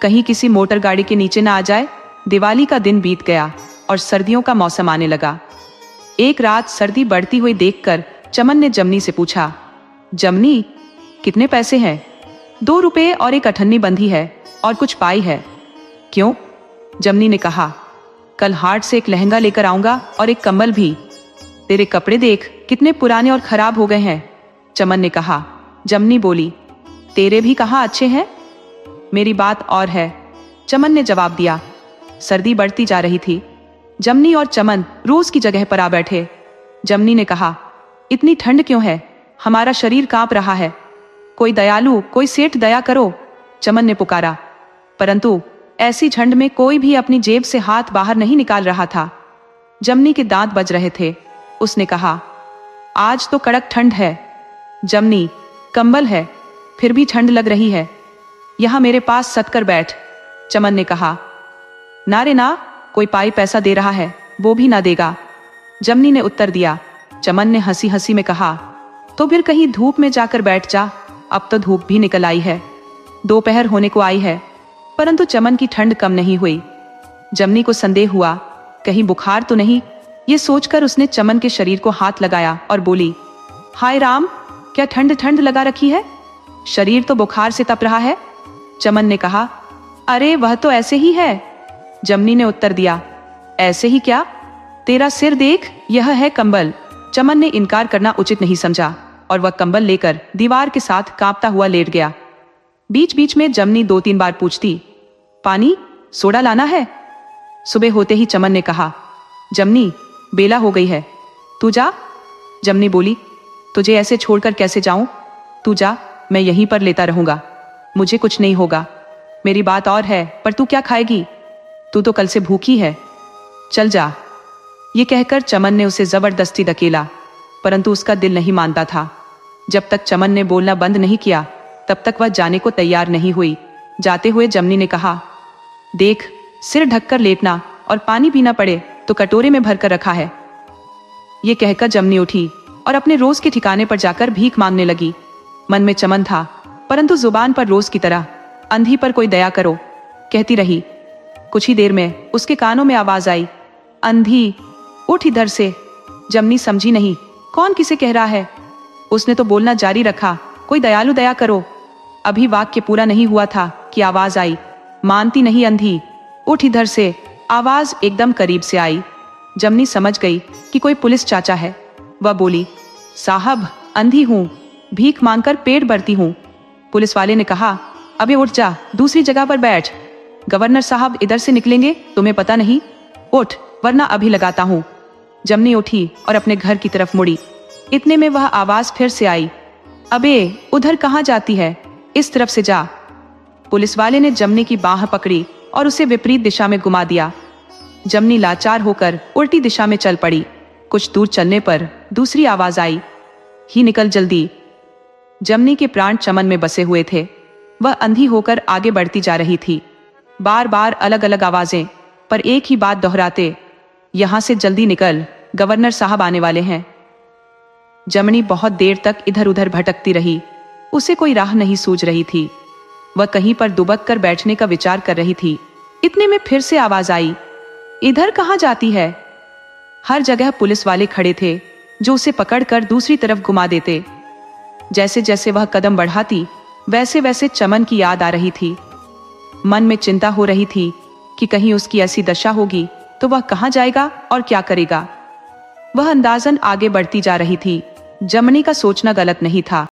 कहीं किसी मोटर गाड़ी के नीचे ना आ जाए। दिवाली का दिन बीत गया और सर्दियों का मौसम आने लगा। एक रात सर्दी बढ़ती हुई देखकर चमन ने जमनी से पूछा, जमनी, कितने पैसे हैं? 2 रुपए और एक अठन्नी बंधी है और कुछ पाई है। क्यों? जमनी ने कहा, कल हाट से एक लहंगा लेकर आऊंगा और एक कंबल भी। तेरे कपड़े देख कितने पुराने और खराब हो गए हैं, चमन ने कहा। जमनी बोली, तेरे भी कहाँ अच्छे हैं? मेरी बात और है, चमन ने जवाब दिया। सर्दी बढ़ती जा रही थी। जमनी और चमन रोज की जगह पर आ बैठे। जमनी ने कहा, इतनी ठंड क्यों है? हमारा शरीर कांप रहा है, कोई दयालु, कोई सेठ दया करो, चमन ने पुकारा। परंतु ऐसी ठंड में कोई भी अपनी जेब से हाथ बाहर नहीं निकाल रहा था। जमनी के दांत बज रहे थे। उसने कहा, आज तो कड़क ठंड है। जमनी, कंबल है, फिर भी ठंड लग रही है, यहां मेरे पास सटकर बैठ, चमन ने कहा। ना रे ना, कोई पाई पैसा दे रहा है, वो भी ना देगा, जमनी ने उत्तर दिया। चमन ने हंसी हंसी में कहा, तो फिर कहीं धूप में जाकर बैठ जा, अब तो धूप भी निकल आई है, दोपहर होने को आई है। परंतु चमन की ठंड कम नहीं हुई। जमनी को संदेह हुआ, कहीं बुखार तो नहीं। ये सोचकर उसने चमन के शरीर को हाथ लगाया और बोली, हाय राम, क्या ठंड ठंड लगा रखी है? शरीर तो बुखार से तप रहा है। चमन ने कहा, अरे वह तो ऐसे ही है। जमनी ने उत्तर दिया, ऐसे ही क्या? तेरा सिर देख, यह है कंबल। चमन ने इनकार करना उचित नहीं समझा और वह कंबल लेकर दीवार के साथ कांपता हुआ लेट गया। बीच बीच में जमनी 2-3 बार पूछती, पानी, सोडा लाना है? सुबह होते ही चमन ने कहा, जमनी, बेला हो गई है, तू जा। जमनी बोली, तुझे ऐसे छोड़कर कैसे जाऊं? तू जा, मैं यहीं पर लेता रहूंगा, मुझे कुछ नहीं होगा। मेरी बात और है, पर तू क्या खाएगी? तू तो कल से भूखी है, चल जा। ये कहकर चमन ने उसे जबरदस्ती धकेला, परंतु उसका दिल नहीं मानता था। जब तक चमन ने बोलना बंद नहीं किया, तब तक वह जाने को तैयार नहीं हुई। जाते हुए जमनी ने कहा, देख, सिर ढककर लेटना और पानी पीना पड़े तो कटोरे में भरकर रखा है। ये कहकर जमनी उठी और अपने रोज के ठिकाने पर जाकर भीख मांगने लगी। मन में चमन था, परंतु जुबान पर रोज की तरह, अंधी पर कोई दया करो, कहती रही। कुछ ही देर में उसके कानों में आवाज आई, अंधी, उठ इधर से। जमनी समझी नहीं, कौन किसे कह रहा है। उसने तो बोलना जारी रखा, कोई दयालु दया करो। अभी वाक्य पूरा नहीं हुआ था कि आवाज आई, मानती नहीं अंधी, उठ इधर से। आवाज एकदम करीब से आई। जमनी समझ गई कि कोई पुलिस चाचा है। वह बोली, साहब, अंधी हूं, भीख मांगकर पेट भरती हूं। पुलिस वाले ने कहा, अबे उठ जा, दूसरी जगह पर बैठ। गवर्नर साहब इधर से निकलेंगे, तुम्हें पता नहीं? उठ, वरना अभी लगाता हूं। जमनी उठी और अपने घर की तरफ मुड़ी। इतने में वह आवाज फिर से आई, अबे उधर कहाँ जाती है, इस तरफ से जा। पुलिस वाले ने जमनी की बाह पकड़ी और उसे विपरीत दिशा में घुमा दिया। जमनी लाचार होकर उल्टी दिशा में चल पड़ी। कुछ दूर चलने पर दूसरी आवाज आई, ही निकल जल्दी। जमनी के प्राण चमन में बसे हुए थे। वह अंधी होकर आगे बढ़ती जा रही थी। बार बार अलग अलग आवाजें, पर एक ही बात दोहराते, यहां से जल्दी निकल, गवर्नर साहब आने वाले हैं। जमनी बहुत देर तक इधर उधर भटकती रही। उसे कोई राह नहीं सूझ रही थी। वह कहीं पर दुबक कर बैठने का विचार कर रही थी। इतने में फिर से आवाज आई, इधर कहाँ जाती है? हर जगह पुलिस वाले खड़े थे, जो उसे पकड़कर दूसरी तरफ घुमा देते। जैसे जैसे वह कदम बढ़ाती, वैसे वैसे चमन की याद आ रही थी। मन में चिंता हो रही थी कि कहीं उसकी ऐसी दशा होगी तो वह कहाँ जाएगा और क्या करेगा। वह अंदाजन आगे बढ़ती जा रही थी। जमनी का सोचना गलत नहीं था।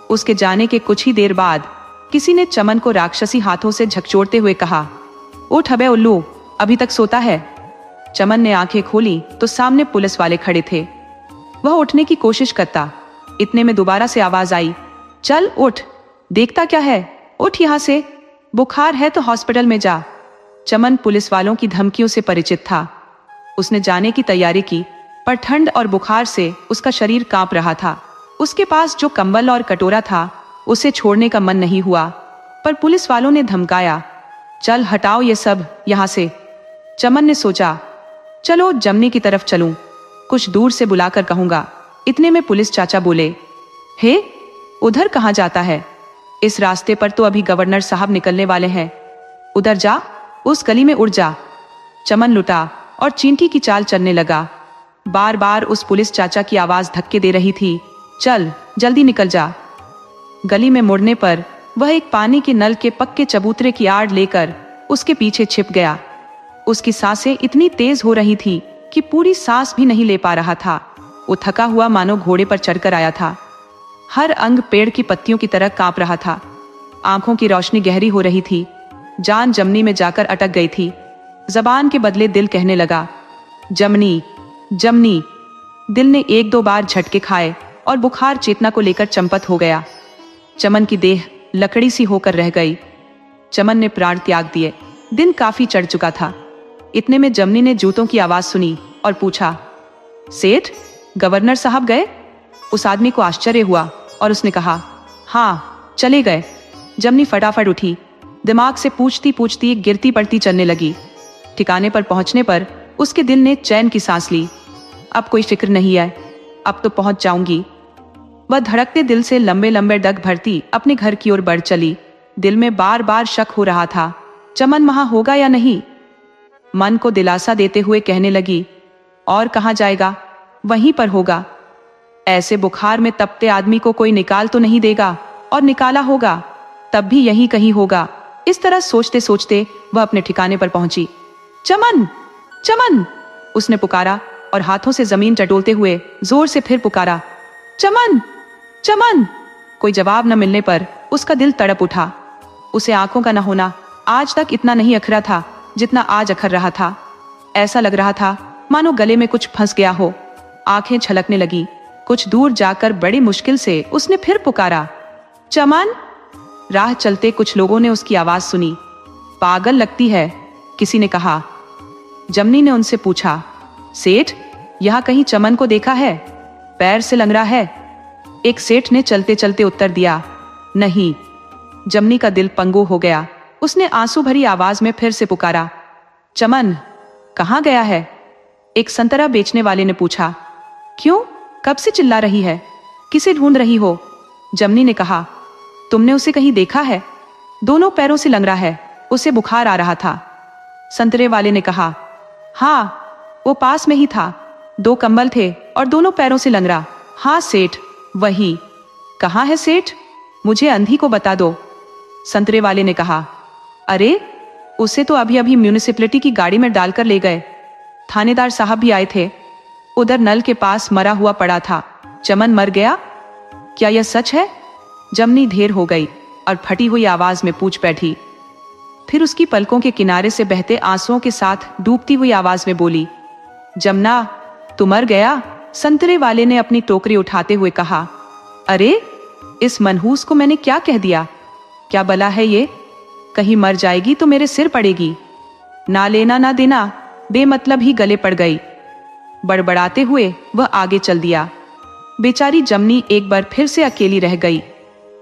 उसके जाने के कुछ ही देर बाद किसी ने चमन को राक्षसी हाथों से झकझोरते हुए कहा, उठ अबे उल्लू, अभी तक सोता है। चमन ने आंखें खोली तो सामने पुलिस वाले खड़े थे। वह उठने की कोशिश करता, इतने में दोबारा से आवाज आई, चल उठ, देखता क्या है, उठ यहां से, बुखार है तो हॉस्पिटल में जा। चमन पुलिस वालों की धमकियों से परिचित था। उसने जाने की तैयारी की, पर ठंड और बुखार से उसका शरीर कांप रहा था। उसके पास जो कंबल और कटोरा था उसे छोड़ने का मन नहीं हुआ, पर पुलिस वालों ने धमकाया, चल हटाओ ये सब यहां से। चमन ने सोचा, चलो जमनी की तरफ चलूं, कुछ दूर से बुलाकर कहूंगा। इतने में पुलिस चाचा बोले, हे, उधर कहां जाता है, इस रास्ते पर तो अभी गवर्नर साहब निकलने वाले हैं, उधर जा, उस गली में उड़ जा। चमन लुटा और चींटी की चाल चलने लगा। बार बार उस पुलिस चाचा की आवाज धक्के दे रही थी, चल जल्दी निकल जा। गली में मुड़ने पर वह एक पानी के नल के पक्के चबूतरे की आड़ लेकर उसके पीछे छिप गया। उसकी सांसें इतनी तेज हो रही थी कि पूरी सांस भी नहीं ले पा रहा था। वो थका हुआ मानो घोड़े पर चढ़कर आया था। हर अंग पेड़ की पत्तियों की तरह कांप रहा था। आंखों की रोशनी गहरी हो रही थी। जान जमनी में जाकर अटक गई थी। जबान के बदले दिल कहने लगा, जमनी जमनी। दिल ने एक दो बार झटके खाए और बुखार चेतना को लेकर चंपत हो गया। चमन की देह लकड़ी सी होकर रह गई। चमन ने प्राण त्याग दिए। दिन काफी चढ़ चुका था। इतने में जमनी ने जूतों की आवाज सुनी और पूछा, सेठ, गवर्नर साहब गए? उस आदमी को आश्चर्य हुआ और उसने कहा, हाँ चले गए। जमनी फटाफट उठी। दिमाग से पूछती पूछती गिरती पड़ती चलने लगी। ठिकाने पर पहुंचने पर उसके दिल ने चैन की सांस ली। अब कोई फिक्र नहीं है, अब तो पहुंच जाऊंगी। वह धड़कते दिल से लंबे लंबे डग भरती अपने घर की ओर बढ़ चली। दिल में बार बार शक हो रहा था, चमन वहां होगा या नहीं। मन को दिलासा देते हुए कहने लगी, और कहां जाएगा, वहीं पर होगा। ऐसे बुखार में तपते आदमी को कोई निकाल तो नहीं देगा, और निकाला होगा तब भी यहीं कहीं होगा। इस तरह सोचते सोचते वह अपने ठिकाने पर पहुंची। चमन चमन, उसने पुकारा और हाथों से जमीन टटोलते हुए जोर से फिर पुकारा, चमन चमन। कोई जवाब न मिलने पर उसका दिल तड़प उठा। उसे आंखों का न होना आज तक इतना नहीं अखरा था जितना आज अखर रहा था। ऐसा लग रहा था मानो गले में कुछ फंस गया हो। आंखें छलकने लगी। कुछ दूर जाकर बड़ी मुश्किल से उसने फिर पुकारा, चमन। राह चलते कुछ लोगों ने उसकी आवाज सुनी। पागल लगती है, किसी ने कहा। जमनी ने उनसे पूछा, सेठ, यहां कहीं चमन को देखा है? पैर से लंगड़ा है। एक सेठ ने चलते चलते उत्तर दिया, नहीं। जमनी का दिल पंगु हो गया। उसने आंसू भरी आवाज में फिर से पुकारा, चमन कहां गया है? एक संतरा बेचने वाले ने पूछा। क्यों, कब से चिल्ला रही है? किसे ढूंढ रही हो? जमनी ने कहा, तुमने उसे कहीं देखा है? दोनों पैरों से लंगड़ा है, उसे बुखार आ रहा था। संतरे वाले ने कहा, हाँ, वो पास में ही था, 2 कंबल थे और दोनों पैरों से लंगड़ा। हाँ सेठ, वही। कहाँ है सेठ? मुझे अंधी को बता दो। संतरे वाले ने कहा, अरे, उसे तो अभी अभी म्यूनिसिपैलिटी की गाड़ी में डालकर ले गए। थानेदार साहब भी आए थे। उधर नल के पास मरा हुआ पड़ा था। चमन मर गया? क्या यह सच है? जमनी ढेर हो गई और फटी हुई आवाज में पूछ बैठी। फिर उसकी पलकों के किनारे से बहते आंसुओं के साथ डूबती हुई आवाज में बोली, जमना, तू मर गया? संतरे वाले ने अपनी टोकरी उठाते हुए कहा, अरे, इस मनहूस को मैंने क्या कह दिया? क्या बला है ये? कहीं मर जाएगी तो मेरे सिर पड़ेगी। ना लेना ना देना, बेमतलब ही गले पड़ गई। बड़बड़ाते हुए वह आगे चल दिया। बेचारी जमनी एक बार फिर से अकेली रह गई।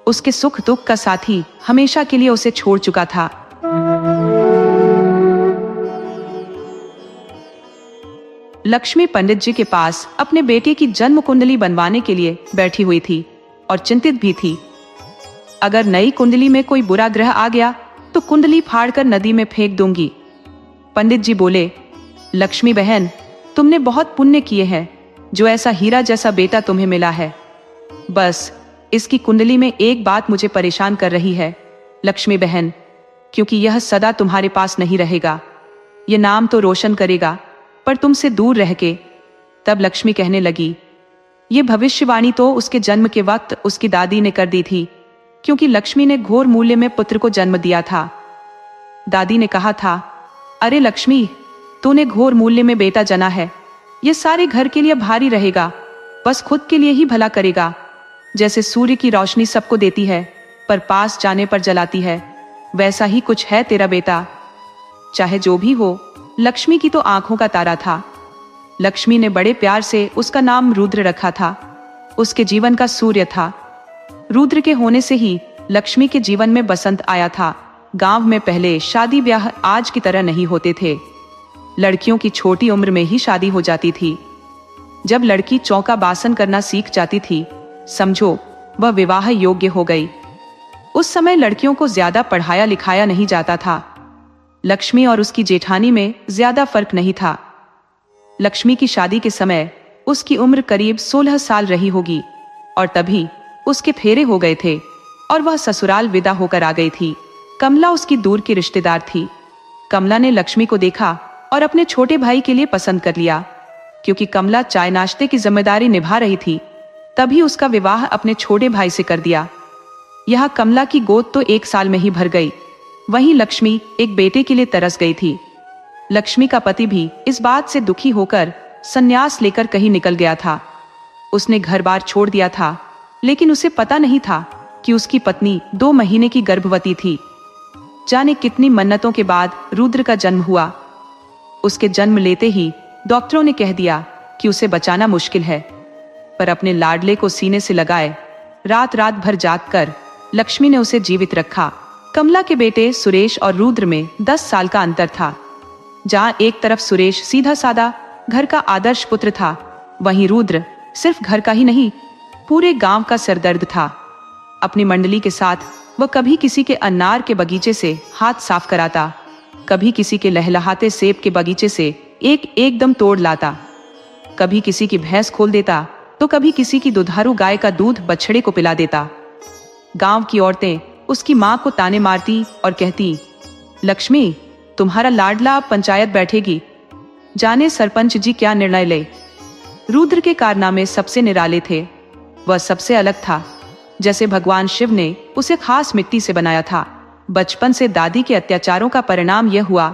उसके सुख दुख का साथी हमेशा के लिए उसे छोड़ चुका था। लक्ष्मी पंडित जी के पास अपने बेटे की जन्म कुंडली बनवाने के लिए बैठी हुई थी और चिंतित भी थी। अगर नई कुंडली में कोई बुरा ग्रह आ गया तो कुंडली फाड़कर नदी में फेंक दूंगी। पंडित जी बोले, लक्ष्मी बहन, तुमने बहुत पुण्य किए हैं जो ऐसा हीरा जैसा बेटा तुम्हें मिला है। बस इसकी कुंडली में एक बात मुझे परेशान कर रही है लक्ष्मी बहन, क्योंकि यह सदा तुम्हारे पास नहीं रहेगा। यह नाम तो रोशन करेगा पर तुमसे दूर रह के। तब लक्ष्मी कहने लगी, ये भविष्यवाणी तो उसके जन्म के वक्त उसकी दादी ने कर दी थी, क्योंकि लक्ष्मी ने घोर मूल्य में पुत्र को जन्म दिया था। दादी ने कहा था, अरे लक्ष्मी, तूने घोर मूल्य में बेटा जना है, ये सारे घर के लिए भारी रहेगा, बस खुद के लिए ही भला करेगा। जैसे सूर्य की रोशनी सबको देती है पर पास जाने पर जलाती है, वैसा ही कुछ है तेरा बेटा। चाहे जो भी हो, लक्ष्मी की तो आंखों का तारा था। लक्ष्मी ने बड़े प्यार से उसका नाम रुद्र रखा था, उसके जीवन का सूर्य था। रुद्र के होने से ही लक्ष्मी के जीवन में बसंत आया था। गांव में पहले शादी ब्याह आज की तरह नहीं होते थे। लड़कियों की छोटी उम्र में ही शादी हो जाती थी। जब लड़की चौका बासन करना सीख जाती थी, समझो वह विवाह योग्य हो गई। उस समय लड़कियों को ज्यादा पढ़ाया लिखाया नहीं जाता था। लक्ष्मी और उसकी जेठानी में ज्यादा फर्क नहीं था। लक्ष्मी की शादी के समय उसकी उम्र करीब 16 साल रही होगी और तभी उसके फेरे हो गए थे और वह ससुराल विदा होकर आ गई थी। कमला उसकी दूर की रिश्तेदार थी। कमला ने लक्ष्मी को देखा और अपने छोटे भाई के लिए पसंद कर लिया। क्योंकि कमला चाय नाश्ते की जिम्मेदारी निभा रही थी, तभी उसका विवाह अपने छोटे भाई से कर दिया। यह कमला की गोद तो 1 साल में ही भर गई। वहीं लक्ष्मी एक बेटे के लिए तरस गई थी। लक्ष्मी का पति भी इस बात से दुखी होकर संन्यास लेकर कहीं निकल गया था। उसने घर बार छोड़ दिया था, लेकिन उसे पता नहीं था कि उसकी पत्नी 2 महीने की गर्भवती थी। जाने कितनी मन्नतों के बाद रुद्र का जन्म हुआ। उसके जन्म लेते ही डॉक्टरों ने कह दिया कि उसे बचाना मुश्किल है, पर अपने लाडले को सीने से लगाए रात रात भर जाग कर लक्ष्मी ने उसे जीवित रखा। कमला के बेटे सुरेश और रुद्र में 10 साल का अंतर था। जहां एक तरफ सुरेश सीधा सादा घर का आदर्श पुत्र था, वहीं रुद्र सिर्फ घर का ही नहीं, पूरे गांव का सरदर्द था। अपनी मंडली के साथ वह कभी किसी के अनार के बगीचे से हाथ साफ कराता, कभी किसी के लहलहाते सेब के बगीचे से एकदम तोड़ लाता, कभी किसी की भैंस खोल देता तो कभी किसी की दुधारू गाय का दूध बछड़े को पिला देता। गांव की औरतें उसकी मां को ताने मारती और कहती, लक्ष्मी, तुम्हारा लाडला अब पंचायत बैठेगी, जाने सरपंच जी क्या निर्णय ले। रुद्र के कारनामे सबसे निराले थे। वह सबसे अलग था, जैसे भगवान शिव ने उसे खास मिट्टी से बनाया था। बचपन से दादी के अत्याचारों का परिणाम यह हुआ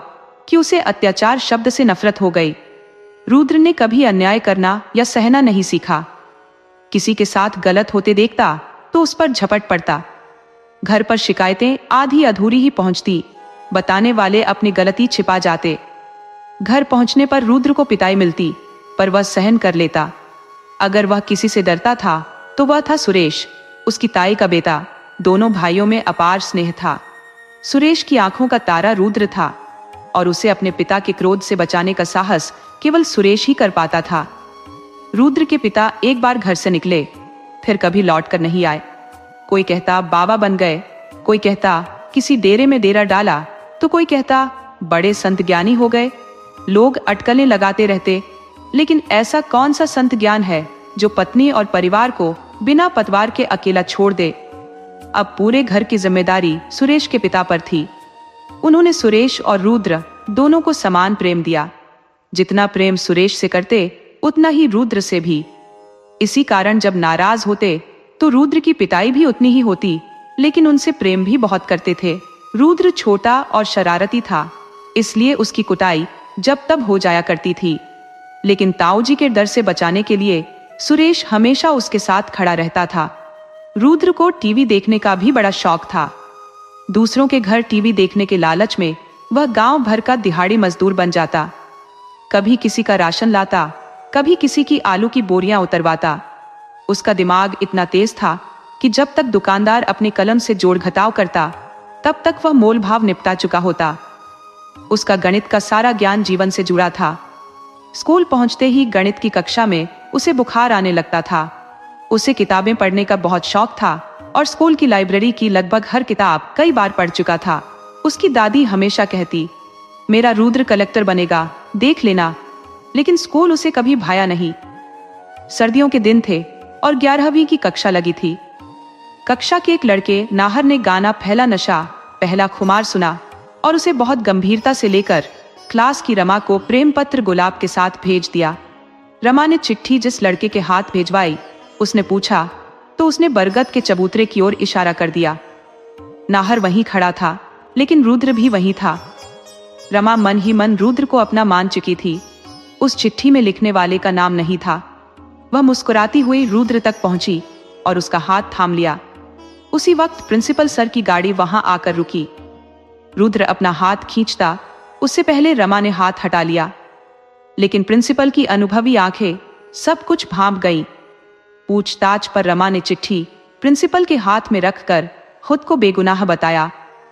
कि उसे अत्याचार शब्द से नफरत हो गई। रुद्र ने कभी अन्याय करना या सहना नहीं सीखा। किसी के साथ गलत होते देखता तो उस पर झपट पड़ता। घर पर शिकायतें आधी अधूरी ही पहुंचती, बताने वाले अपनी गलती छिपा जाते। घर पहुंचने पर रुद्र को पिटाई मिलती, पर वह सहन कर लेता। अगर वह किसी से डरता था तो वह था सुरेश, उसकी ताई का बेटा। दोनों भाइयों में अपार स्नेह था। सुरेश की आंखों का तारा रुद्र था और उसे अपने पिता के क्रोध से बचाने का साहस केवल सुरेश ही कर पाता था। रुद्र के पिता एक बार घर से निकले, फिर कभी लौट कर नहीं आए। कोई कहता बाबा बन गए, कोई कहता किसी डेरे में डेरा डाला, तो कोई कहता बड़े संत ज्ञानी हो गए। लोग अटकलें लगाते रहते, लेकिन ऐसा कौन सा संत ज्ञान है जो पत्नी और परिवार को बिना पतवार के अकेला छोड़ दे। अब पूरे घर की जिम्मेदारी सुरेश के पिता पर थी। उन्होंने सुरेश और रुद्र दोनों को समान प्रेम दिया। जितना प्रेम सुरेश से करते, उतना ही रुद्र से भी। इसी कारण जब नाराज होते तो रुद्र की पिटाई भी उतनी ही होती, लेकिन उनसे प्रेम भी बहुत करते थे। रुद्र छोटा और शरारती था, इसलिए उसकी कुटाई जब तब हो जाया करती थी। लेकिन ताऊजी के डर से बचाने के लिए सुरेश हमेशा उसके साथ खड़ा रहता था। रुद्र को टीवी देखने का भी बड़ा शौक था। दूसरों के घर टीवी देखने के लालच में वह गांव भर का दिहाड़ी मजदूर बन जाता। कभी किसी का राशन लाता, कभी किसी की आलू की बोरियां उतरवाता। उसका दिमाग इतना तेज था कि जब तक दुकानदार अपने कलम से जोड़ घटाव करता, तब तक वह मोल भाव निपटा चुका होता। उसका गणित का सारा ज्ञान जीवन से जुड़ा था। स्कूल पहुंचते ही गणित की कक्षा में उसे बुखार आने लगता था। उसे किताबें पढ़ने का बहुत शौक था और स्कूल की लाइब्रेरी की लगभग हर किताब कई बार पढ़ चुका था। उसकी दादी हमेशा कहती, मेरा रुद्र कलेक्टर बनेगा, देख लेना। लेकिन स्कूल उसे कभी भाया नहीं। सर्दियों के दिन थे और 11वीं की कक्षा लगी थी। कक्षा के एक लड़के नाहर ने गाना पहला नशा पहला खुमार सुना और उसे बहुत गंभीरता से लेकर क्लास की रमा को प्रेम पत्र गुलाब के साथ भेज दिया। रमा ने चिट्ठी जिस लड़के के हाथ भेजवाई, उसने पूछा तो उसने बरगद के चबूतरे की ओर इशारा कर दिया। नाहर वहीं खड़ा था, लेकिन रुद्र भी वहीं था। रमा मन ही मन रुद्र को अपना मान चुकी थी। उस चिट्ठी में लिखने वाले का नाम नहीं था। वह मुस्कुराती हुई रुद्र तक पहुंची और उसका हाथ थाम लिया। उसी वक्त प्रिंसिपल सर की गाड़ी वहां आकर रुकी। रुद्र अपना हाथ खींचता, उससे पहले रमा ने हाथ हटा लिया, लेकिन प्रिंसिपल की अनुभवी आंखें सब कुछ भांप गईं। पूछताछ पर रमा ने चिट्ठी प्रिंसिपल के हाथ में रखकर खुद को बेगुनाह बताया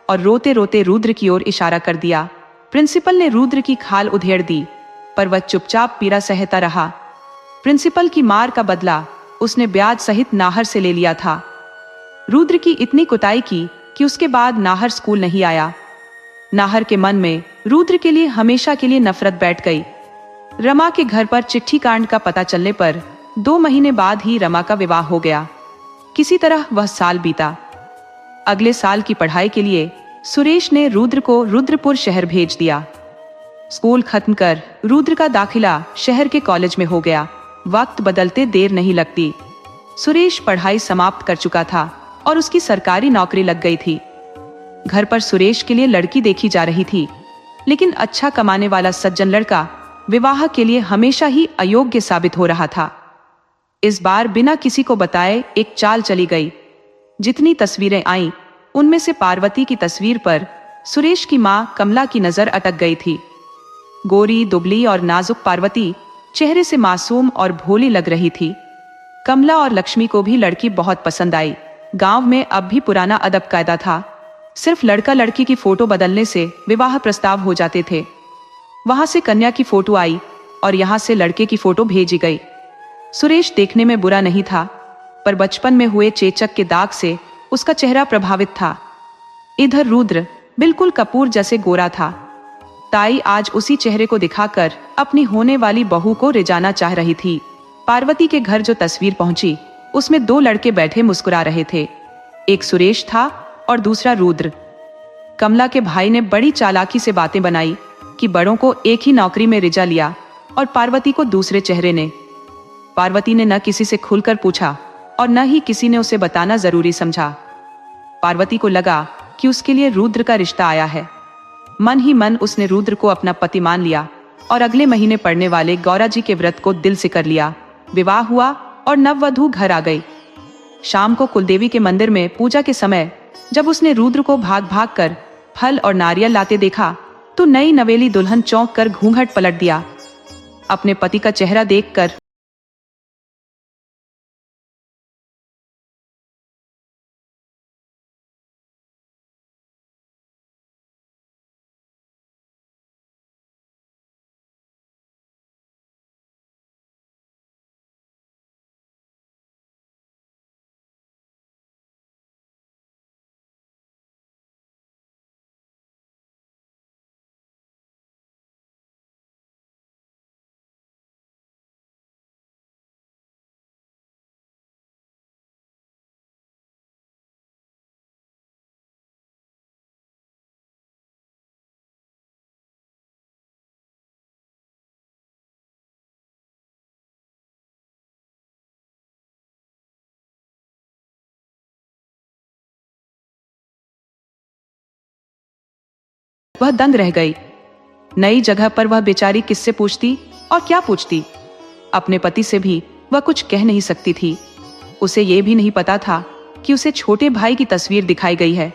और रोते रोते रुद्र की ओर इशारा कर दिया। प्रिंसिपल ने रुद्र की खाल उधेड़ दी, पर वह चुपचाप पीड़ा सहता रहा। प्रिंसिपल की मार का बदला उसने ब्याज सहित नाहर से ले लिया था। रुद्र की इतनी कुताई की कि उसके बाद नाहर स्कूल नहीं आया। नाहर के मन में रुद्र के लिए हमेशा के लिए नफरत बैठ गई। रमा के घर पर चिट्ठी कांड का पता चलने पर 2 महीने बाद ही रमा का विवाह हो गया। किसी तरह वह साल बीता। अगले साल की पढ़ाई के लिए सुरेश ने रुद्र को रुद्रपुर शहर भेज दिया। स्कूल खत्म कर रुद्र का दाखिला शहर के कॉलेज में हो गया। वक्त बदलते देर नहीं लगती। सुरेश पढ़ाई समाप्त कर चुका था और उसकी सरकारी नौकरी लग गई थी। घर पर सुरेश के लिए लड़की देखी जा रही थी, लेकिन अच्छा कमाने वाला सज्जन लड़का विवाह के लिए हमेशा ही अयोग्य साबित हो रहा था। इस बार बिना किसी को बताए एक चाल चली गई। जितनी तस्वीरें आईं, उनमें से पार्वती की तस्वीर पर सुरेश की मां कमला की नजर अटक गई थी। गोरी, दुबली और नाजुक पार्वती चेहरे से मासूम और भोली लग रही थी। कमला और लक्ष्मी को भी लड़की बहुत पसंद आई। गांव में अब भी पुराना अदब कायदा था। सिर्फ लड़का लड़की की फोटो बदलने से विवाह प्रस्ताव हो जाते थे। वहां से कन्या की फोटो आई और यहां से लड़के की फोटो भेजी गई। सुरेश देखने में बुरा नहीं था, पर बचपन में हुए चेचक के दाग से उसका चेहरा प्रभावित था। इधर रुद्र बिल्कुल कपूर जैसे गोरा था। ताई आज उसी चेहरे को दिखाकर अपनी होने वाली बहू को रिझाना चाह रही थी। पार्वती के घर जो तस्वीर पहुंची, उसमें 2 लड़के बैठे मुस्कुरा रहे थे। एक सुरेश था और दूसरा रुद्र। कमला के भाई ने बड़ी चालाकी से बातें बनाई कि बड़ों को एक ही नौकरी में रिझा लिया और पार्वती को दूसरे चेहरे ने। पार्वती ने न किसी से खुलकर पूछा और न ही किसी ने उसे बताना जरूरी समझा। पार्वती को लगा कि उसके लिए रुद्र का रिश्ता आया है। मन ही मन उसने रुद्र को अपना पति मान लिया और अगले महीने पड़ने वाले गौरा जी के व्रत को दिल से कर लिया। विवाह हुआ और नववधू घर आ गई। शाम को कुलदेवी के मंदिर में पूजा के समय जब उसने रुद्र को भाग भाग कर फल और नारियल लाते देखा, तो नई नवेली दुल्हन चौंक कर घूंघट पलट दिया। अपने पति का चेहरा देखकर वह दंग रह गई। नई जगह पर वह बेचारी किससे पूछती और क्या पूछती। अपने पति से भी वह कुछ कह नहीं सकती थी। उसे यह भी नहीं पता था कि उसे छोटे भाई की तस्वीर दिखाई गई है।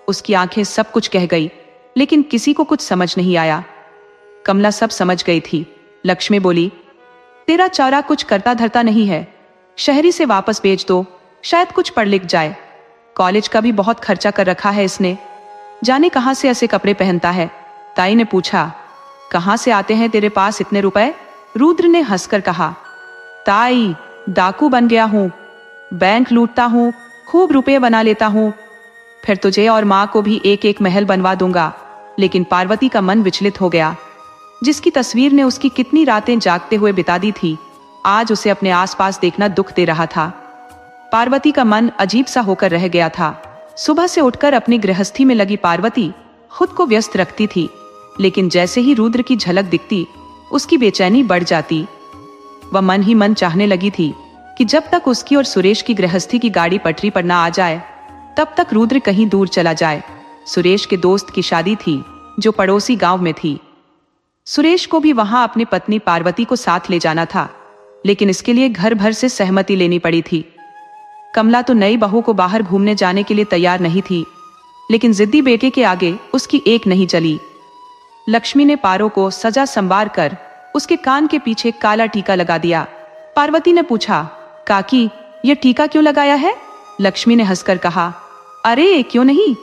उसकी आंखें सब कुछ कह गई, लेकिन किसी को कुछ समझ नहीं आया। कमला सब समझ गई थी। लक्ष्मी बोली, तेरा चारा कुछ करता धरता नहीं है, शहरी से वापस भेज दो, शायद कुछ पढ़ लिख जाए। कॉलेज का भी बहुत खर्चा कर रखा है इसने, जाने कहां से ऐसे कपड़े पहनता है। ताई ने पूछा, कहां से आते हैं तेरे पास इतने रुपए? रुद्र ने हंसकर कहा, ताई डाकू बन गया हूं, बैंक लूटता हूं, खूब रुपए बना लेता हूं, फिर तुझे और माँ को भी एक एक महल बनवा दूंगा। लेकिन पार्वती का मन विचलित हो गया। जिसकी तस्वीर ने उसकी कितनी रातें जागते हुए बिता दी थी, आज उसे अपने आसपास देखना दुख दे रहा था। पार्वती का मन अजीब सा होकर रह गया था। सुबह से उठकर अपनी गृहस्थी में लगी पार्वती खुद को व्यस्त रखती थी, लेकिन जैसे ही रुद्र की झलक दिखती, उसकी बेचैनी बढ़ जाती। वह मन ही मन चाहने लगी थी कि जब तक उसकी और सुरेश की गृहस्थी की गाड़ी पटरी पर ना आ जाए तब तक रुद्र कहीं दूर चला जाए। सुरेश के दोस्त की शादी थी जो पड़ोसी गांव में थी। सुरेश को भी वहां अपनी पत्नी पार्वती को साथ ले जाना था, लेकिन इसके लिए घर भर से सहमति लेनी पड़ी थी। कमला तो नई बहू को बाहर घूमने जाने के लिए तैयार नहीं थी, लेकिन जिद्दी बेटे के आगे उसकी एक नहीं चली। लक्ष्मी ने पारो को सजा संवार कर उसके कान के पीछे काला टीका लगा दिया। पार्वती ने पूछा, काकी ये टीका क्यों लगाया है? लक्ष्मी ने हंसकर कहा, अरे क्यों नहीं,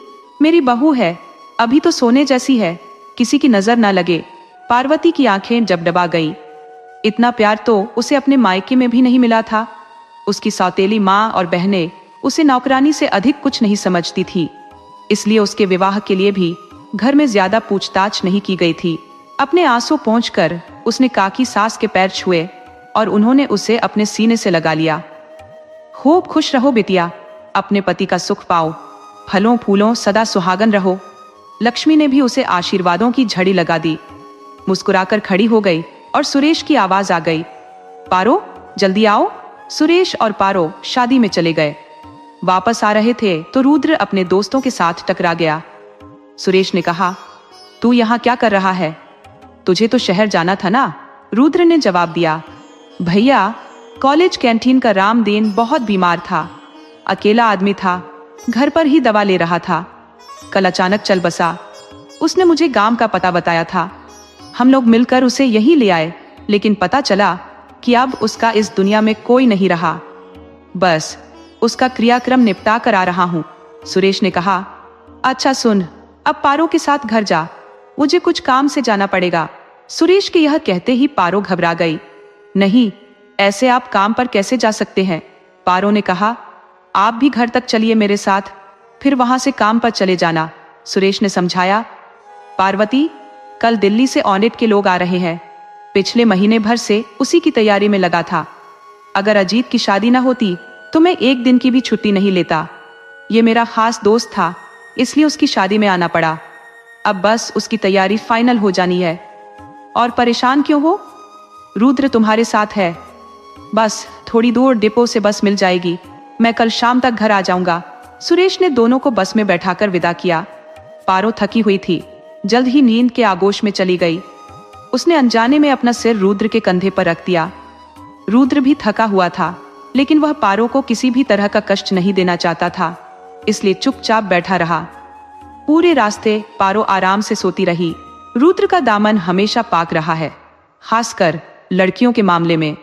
मेरी बहू है, अभी तो सोने जैसी है, किसी की नजर ना लगे। पार्वती की आंखें डबडबा गईं। इतना प्यार तो उसे अपने मायके में भी नहीं मिला था। उसकी सौतेली माँ और बहनें उसे नौकरानी से अधिक कुछ नहीं समझती थी, इसलिए उसके विवाह के लिए भी घर में ज्यादा पूछताछ नहीं की गई थी। अपने आंसू पोंछकर उसने काकी सास के पैर छुए और उन्होंने उसे अपने सीने से लगा लिया। खूब खुश रहो बिटिया, अपने पति का सुख पाओ, फलों फूलों सदा सुहागन रहो। लक्ष्मी ने भी उसे आशीर्वादों की झड़ी लगा दी। मुस्कुराकर खड़ी हो गई और सुरेश की आवाज आ गई, पारो जल्दी आओ। सुरेश और पारो शादी में चले गए। वापस आ रहे थे तो रुद्र अपने दोस्तों के साथ टकरा गया। सुरेश ने कहा, तू यहाँ क्या कर रहा है? तुझे तो शहर जाना था ना? रुद्र ने जवाब दिया, भैया कॉलेज कैंटीन का रामदेन बहुत बीमार था, अकेला आदमी था, घर पर ही दवा ले रहा था, कल अचानक चल बसा। उसने मुझे गांव का पता बताया था, हम लोग मिलकर उसे यहीं ले आए, लेकिन पता चला कि अब उसका इस दुनिया में कोई नहीं रहा। बस उसका क्रियाक्रम निपटा कर आ रहा हूं। सुरेश ने कहा, अच्छा सुन, अब पारो के साथ घर जा, मुझे कुछ काम से जाना पड़ेगा। सुरेश के यह कहते ही पारो घबरा गई। नहीं, ऐसे आप काम पर कैसे जा सकते हैं? पारो ने कहा, आप भी घर तक चलिए मेरे साथ, फिर वहां से काम पर चले जाना। सुरेश ने समझाया, पार्वती कल दिल्ली से ऑडिट के लोग आ रहे हैं, पिछले महीने भर से उसी की तैयारी में लगा था। अगर अजीत की शादी ना होती तो मैं एक दिन की भी छुट्टी नहीं लेता। ये मेरा खास दोस्त था, इसलिए उसकी शादी में आना पड़ा। अब बस उसकी तैयारी फाइनल हो जानी है। और परेशान क्यों हो? रुद्र तुम्हारे साथ है, बस थोड़ी दूर डिपो से बस मिल जाएगी, मैं कल शाम तक घर आ जाऊंगा। सुरेश ने दोनों को बस में बैठाकर विदा किया। पारो थकी हुई थी, जल्द ही नींद के आगोश में चली गई। उसने अनजाने में अपना सिर रुद्र के कंधे पर रख दिया। रुद्र भी थका हुआ था, लेकिन वह पारो को किसी भी तरह का कष्ट नहीं देना चाहता था, इसलिए चुपचाप बैठा रहा। पूरे रास्ते पारो आराम से सोती रही। रुद्र का दामन हमेशा पाक रहा है, खासकर लड़कियों के मामले में।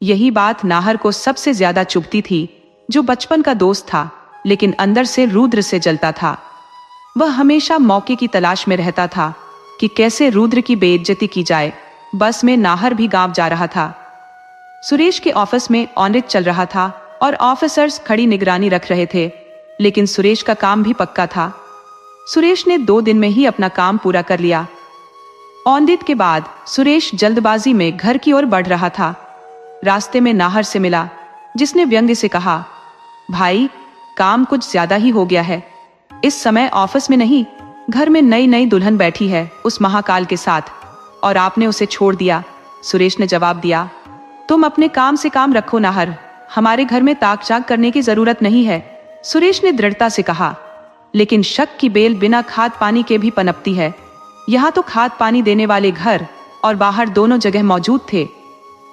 यही बात नाहर को सबसे ज्यादा चुभती थी, जो बचपन का दोस्त था, लेकिन अंदर से रुद्र से जलता था। वह हमेशा मौके की तलाश में रहता था कि कैसे रुद्र की बेइज्जती की जाए। बस में नाहर भी गांव जा रहा था। सुरेश के ऑफिस में ऑडिट चल रहा था और ऑफिसर्स खड़ी निगरानी रख रहे थे, लेकिन सुरेश का काम भी पक्का था। सुरेश ने 2 दिन में ही अपना काम पूरा कर लिया। ऑडिट के बाद सुरेश जल्दबाजी में घर की ओर बढ़ रहा था। रास्ते में नाहर से मिला, जिसने व्यंग्य से कहा, भाई काम कुछ ज्यादा ही हो गया है। इस समय ऑफिस में नहीं, घर में नई नई दुल्हन बैठी है उस महाकाल के साथ, और आपने उसे छोड़ दिया। सुरेश ने जवाब दिया, तुम अपने काम से काम रखो नाहर, हमारे घर में ताक झाक करने की जरूरत नहीं है। सुरेश ने दृढ़ता से कहा, लेकिन शक की बेल बिना खाद पानी के भी पनपती है। यहाँ तो खाद पानी देने वाले घर और बाहर दोनों जगह मौजूद थे।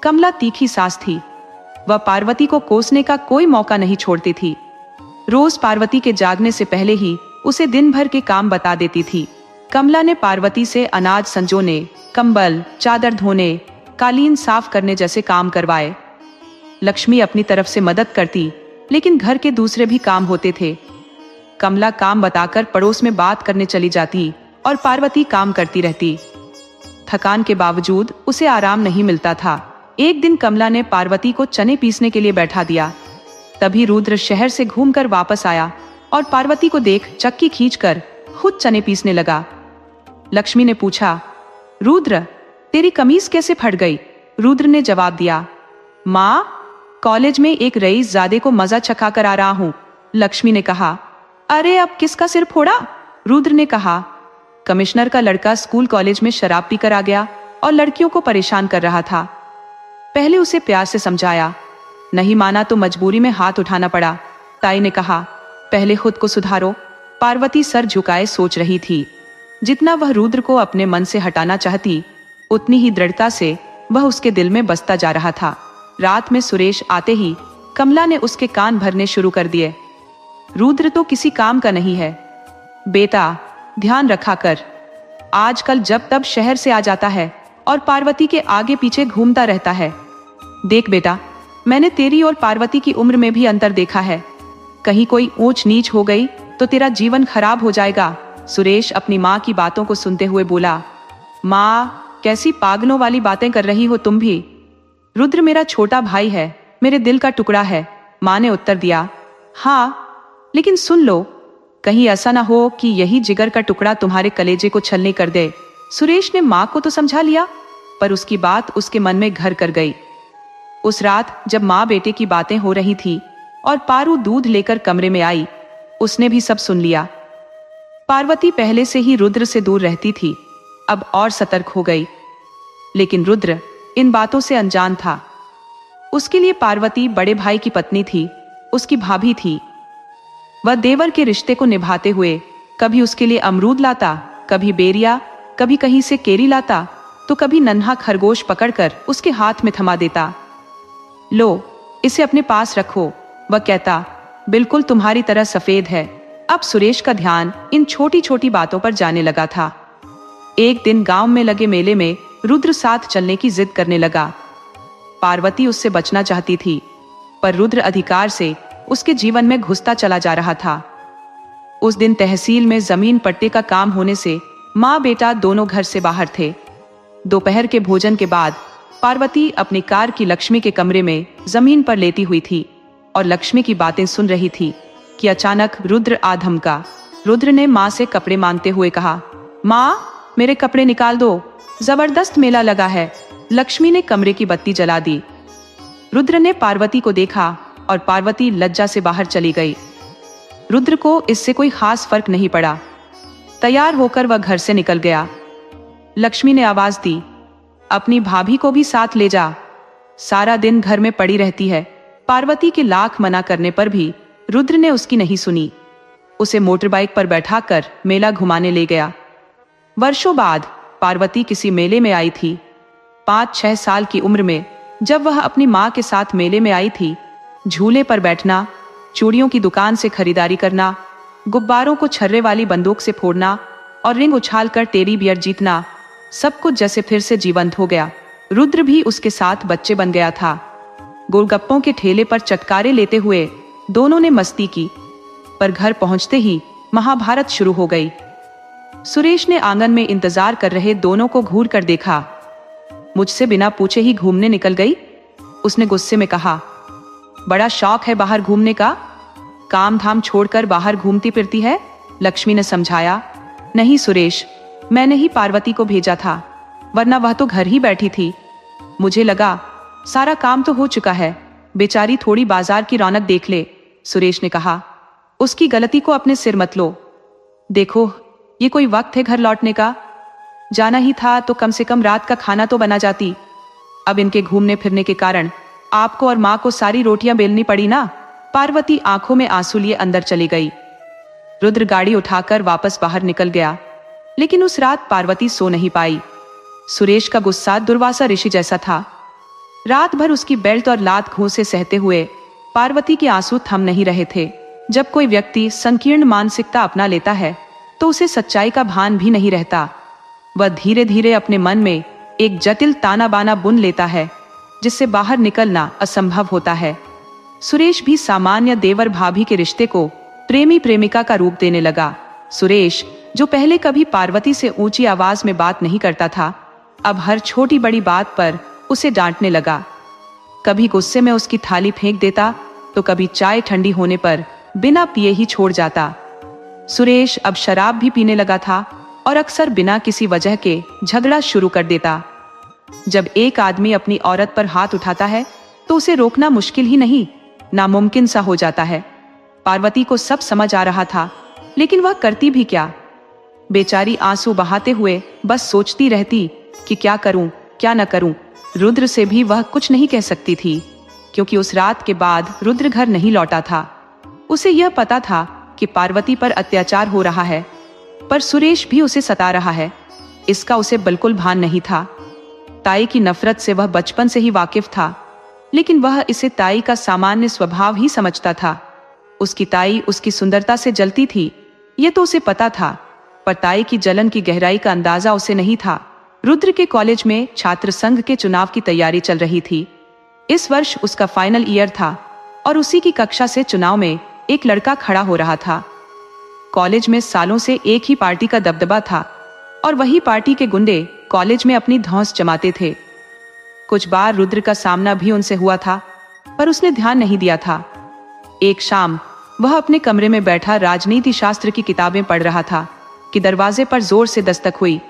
कमला तीखी सास थी, वह पार्वती को कोसने का कोई मौका नहीं छोड़ती थी। रोज पार्वती के जागने से पहले ही उसे दिन भर के काम बता देती थी। कमला ने पार्वती से अनाज संजोने, कंबल, चादर धोने, कालीन साफ करने जैसे काम करवाए। लक्ष्मी अपनी तरफ से मदद करती, लेकिन घर के दूसरे भी काम होते थे। कमला काम बताकर पड़ोस में बात करने चली जाती और पार्वती काम करती रहती। थकान के बावजूद उसे आराम नहीं मिलता था। एक दिन कमला ने पार्वती को चने पीसने के लिए बैठा दिया। तभी रुद्र शहर से घूमकर वापस आया और पार्वती को देख चक्की खींचकर खुद चने पीसने लगा। लक्ष्मी ने पूछा, रुद्र तेरी कमीज कैसे फट गई? रुद्र ने जवाब दिया, माँ कॉलेज में एक रईस ज़ादे को मजा चखा कर आ रहा हूँ। लक्ष्मी ने कहा, अरे अब किसका सिर फोड़ा? रुद्र ने कहा, कमिश्नर का लड़का स्कूल कॉलेज में शराब पीकर आ गया और लड़कियों को परेशान कर रहा था। पहले उसे प्यार से समझाया, नहीं माना तो मजबूरी में हाथ उठाना पड़ा। ताई ने कहा, पहले खुद को सुधारो। पार्वती सर झुकाए सोच रही थी। जितना वह रुद्र को अपने मन से हटाना चाहती, उतनी ही दृढ़ता से वह उसके दिल में बसता जा रहा था। रात में सुरेश आते ही कमला ने उसके कान भरने शुरू कर दिए। रुद्र तो किसी काम का नहीं है, बेटा ध्यान रखा कर। आजकल जब तब शहर से आ जाता है और पार्वती के आगे पीछे घूमता रहता है। देख बेटा, मैंने तेरी और पार्वती की उम्र में भी अंतर देखा है। कहीं कोई ऊंच नीच हो गई तो तेरा जीवन खराब हो जाएगा। सुरेश अपनी माँ की बातों को सुनते हुए बोला, माँ कैसी पागलों वाली बातें कर रही हो तुम भी। रुद्र मेरा छोटा भाई है, मेरे दिल का टुकड़ा है। माँ ने उत्तर दिया, हाँ लेकिन सुन लो, कहीं ऐसा ना हो कि यही जिगर का टुकड़ा तुम्हारे कलेजे को छलनी कर दे। सुरेश ने माँ को तो समझा लिया, पर उसकी बात उसके मन में घर कर गई। उस रात जब माँ बेटे की बातें हो रही थी और पारू दूध लेकर कमरे में आई, उसने भी सब सुन लिया। पार्वती पहले से ही रुद्र से दूर रहती थी, अब और सतर्क हो गई। लेकिन रुद्र इन बातों से अनजान था। उसके लिए पार्वती बड़े भाई की पत्नी थी, उसकी भाभी थी। वह देवर के रिश्ते को निभाते हुए कभी उसके लिए अमरूद लाता, कभी बेरिया, कभी कहीं से केरी लाता, तो कभी नन्हा खरगोश पकड़कर उसके हाथ में थमा देता। लो, इसे अपने पास रखो। वह कहता, बिल्कुल तुम्हारी तरह सफेद है। अब सुरेश का ध्यान इन छोटी छोटी बातों पर जाने लगा था। एक दिन गांव में लगे मेले में रुद्र साथ चलने की जिद करने लगा। पार्वती उससे बचना चाहती थी, पर रुद्र अधिकार से उसके जीवन में घुसता चला जा रहा था। उस दिन तहसील में जमीन पट्टे का काम होने से माँ बेटा दोनों घर से बाहर थे। दोपहर के भोजन के बाद पार्वती अपनी कार की लक्ष्मी के कमरे में जमीन पर लेटी हुई थी और लक्ष्मी की बातें सुन रही थी कि अचानक रुद्र आ धमका। रुद्र ने माँ से कपड़े मांगते हुए कहा, माँ मेरे कपड़े निकाल दो, जबरदस्त मेला लगा है। लक्ष्मी ने कमरे की बत्ती जला दी। रुद्र ने पार्वती को देखा और पार्वती लज्जा से बाहर चली गई। रुद्र को इससे कोई खास फर्क नहीं पड़ा। तैयार होकर वह घर से निकल गया। लक्ष्मी ने आवाज दी, अपनी भाभी को भी साथ ले जा, सारा दिन घर में पड़ी रहती है। पार्वती के लाख मना करने पर भी रुद्र ने उसकी नहीं सुनी। उसे मोटर बाइक पर बैठाकर मेला घुमाने ले गया। वर्षों बाद पार्वती किसी मेले में आई थी। 5-6 साल की उम्र में जब वह अपनी माँ के साथ मेले में आई थी, झूले पर बैठना, चूड़ियों की दुकान से खरीदारी करना, गुब्बारों को छर्रे वाली बंदूक से फोड़ना और रिंग उछालकर टेडी बियर जीतना, सब कुछ जैसे फिर से जीवंत हो गया। रुद्र भी उसके साथ बच्चे बन गया था। गोलगप्पों के ठेले पर चटकारे लेते हुए दोनों ने मस्ती की, पर घर पहुंचते ही महाभारत शुरू हो गई। सुरेश ने आंगन में इंतजार कर रहे दोनों को घूर कर देखा। मुझसे बिना पूछे ही घूमने निकल गई, उसने गुस्से में कहा। बड़ा शौक है बाहर घूमने का, काम धाम छोड़कर बाहर घूमती फिरती है। लक्ष्मी ने समझाया। नहीं सुरेश, मैंने ही पार्वती को भेजा था, वरना वह तो घर ही बैठी थी। मुझे लगा सारा काम तो हो चुका है, बेचारी थोड़ी बाजार की रौनक देख ले। सुरेश ने कहा, उसकी गलती को अपने सिर मत लो। देखो ये कोई वक्त है घर लौटने का, जाना ही था तो कम से कम रात का खाना तो बना जाती। अब इनके घूमने फिरने के कारण आपको और माँ को सारी रोटियां बेलनी पड़ी ना। पार्वती आंखों में आंसू लिए अंदर चली गई। रुद्र गाड़ी उठाकर वापस बाहर निकल गया, लेकिन उस रात पार्वती सो नहीं पाई। सुरेश का गुस्सा दुर्वासा ऋषि जैसा था। रात भर उसकी बेल्ट और लात घूंसे सहते हुए पार्वती के आंसू थम नहीं रहे थे। जब कोई व्यक्ति संकीर्ण मानसिकता अपना लेता है तो उसे सच्चाई का भान भी नहीं रहता। वह धीरे धीरे अपने मन में एक जटिल ताना बाना बुन लेता है, जिससे बाहर निकलना असंभव होता है। सुरेश भी सामान्य देवर भाभी के रिश्ते को प्रेमी प्रेमिका का रूप देने लगा। सुरेश, जो पहले कभी पार्वती से ऊंची आवाज में बात नहीं करता था, अब हर छोटी बड़ी बात पर उसे डांटने लगा। कभी गुस्से में उसकी थाली फेंक देता तो कभी चाय ठंडी होने पर बिना पिए ही छोड़ जाता। सुरेश अब शराब भी पीने लगा था और अक्सर बिना किसी वजह के झगड़ा शुरू कर देता। जब एक आदमी अपनी औरत पर हाथ उठाता है तो उसे रोकना मुश्किल ही नहीं, नामुमकिन सा हो जाता है। पार्वती को सब समझ आ रहा था, लेकिन वह करती भी क्या। बेचारी आंसू बहाते हुए बस सोचती रहती कि क्या करूं क्या न करूं। रुद्र से भी वह कुछ नहीं कह सकती थी, क्योंकि उस रात के बाद रुद्र घर नहीं लौटा था। उसे यह पता था कि पार्वती पर अत्याचार हो रहा है, पर सुरेश भी उसे सता रहा है, इसका उसे बिल्कुल भान नहीं था। ताई की नफरत से वह बचपन से ही वाकिफ था, लेकिन वह इसे ताई का सामान्य स्वभाव ही समझता था। उसकी ताई उसकी सुंदरता से जलती थी, यह तो उसे पता था, पर ताई की जलन की गहराई का अंदाजा उसे नहीं था। रुद्र के कॉलेज में छात्र संघ के चुनाव की तैयारी चल रही थी। इस वर्ष उसका फाइनल ईयर था और उसी की कक्षा से चुनाव में एक लड़का खड़ा हो रहा था। कॉलेज में सालों से एक ही पार्टी का दबदबा था और वही पार्टी के गुंडे कॉलेज में अपनी धौंस जमाते थे। कुछ बार रुद्र का सामना भी उनसे हुआ था, पर उसने ध्यान नहीं दिया था। एक शाम वह अपने कमरे में बैठा राजनीति शास्त्र की किताबें पढ़ रहा था कि दरवाजे पर जोर से दस्तक हुई।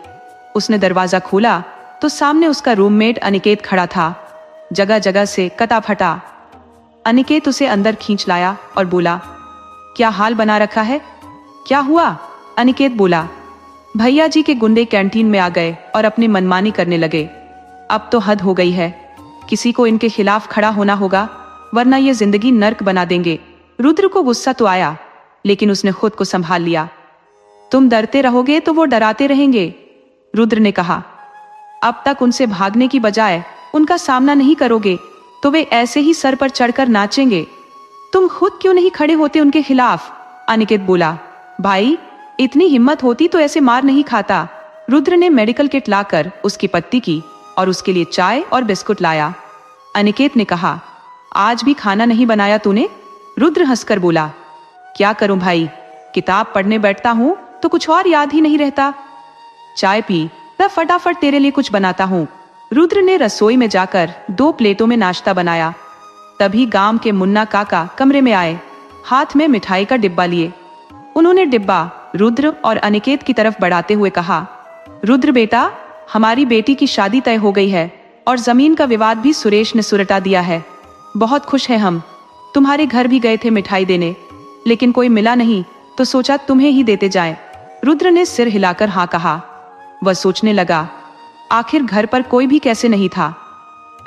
उसने दरवाजा खोला तो सामने उसका रूममेट अनिकेत खड़ा था, जगह जगह से कटा फटा। अनिकेत उसे अंदर खींच लाया और बोला, क्या हाल बना रखा है, क्या हुआ? अनिकेत बोला, भैया जी के गुंडे कैंटीन में आ गए और अपनी मनमानी करने लगे। अब तो हद हो गई है, किसी को इनके खिलाफ खड़ा होना होगा, वरना ये जिंदगी नर्क बना देंगे। रुद्र को गुस्सा तो आया, लेकिन उसने खुद को संभाल लिया। तुम डरते रहोगे तो वो डराते रहेंगे, रुद्र ने कहा। अब तक उनसे भागने की बजाय उनका सामना नहीं करोगे तो वे ऐसे ही सर पर चढ़कर नाचेंगे। तुम खुद क्यों नहीं खड़े होते उनके खिलाफ? अनिकेत बोला, भाई इतनी हिम्मत होती तो ऐसे मार नहीं खाता। रुद्र ने मेडिकल किट लाकर उसकी पत्ती की और उसके लिए चाय और बिस्कुट लाया। अनिकेत ने कहा, आज भी खाना नहीं बनाया तूने? रुद्र हंसकर बोला, क्या करूं भाई, किताब पढ़ने बैठता हूं तो कुछ और याद ही नहीं रहता। चाय पी, मैं फटाफट तेरे लिए कुछ बनाता हूं। रुद्र ने रसोई में जाकर 2 प्लेटों में नाश्ता बनाया। तभी गांव के मुन्ना काका कमरे में आए, हाथ में मिठाई का डिब्बा लिए। उन्होंने डिब्बा रुद्र और अनिकेत की तरफ बढ़ाते हुए कहा, रुद्र बेटा, हमारी बेटी की शादी तय हो गई है और जमीन का विवाद भी सुरेश ने सुलझा दिया है। बहुत खुश है हम। तुम्हारे घर भी गए थे मिठाई देने, लेकिन कोई मिला नहीं तो सोचा तुम्हें ही देते जाएं। रुद्र ने सिर हिलाकर हाँ कहा। वह सोचने लगा, आखिर घर पर कोई भी कैसे नहीं था।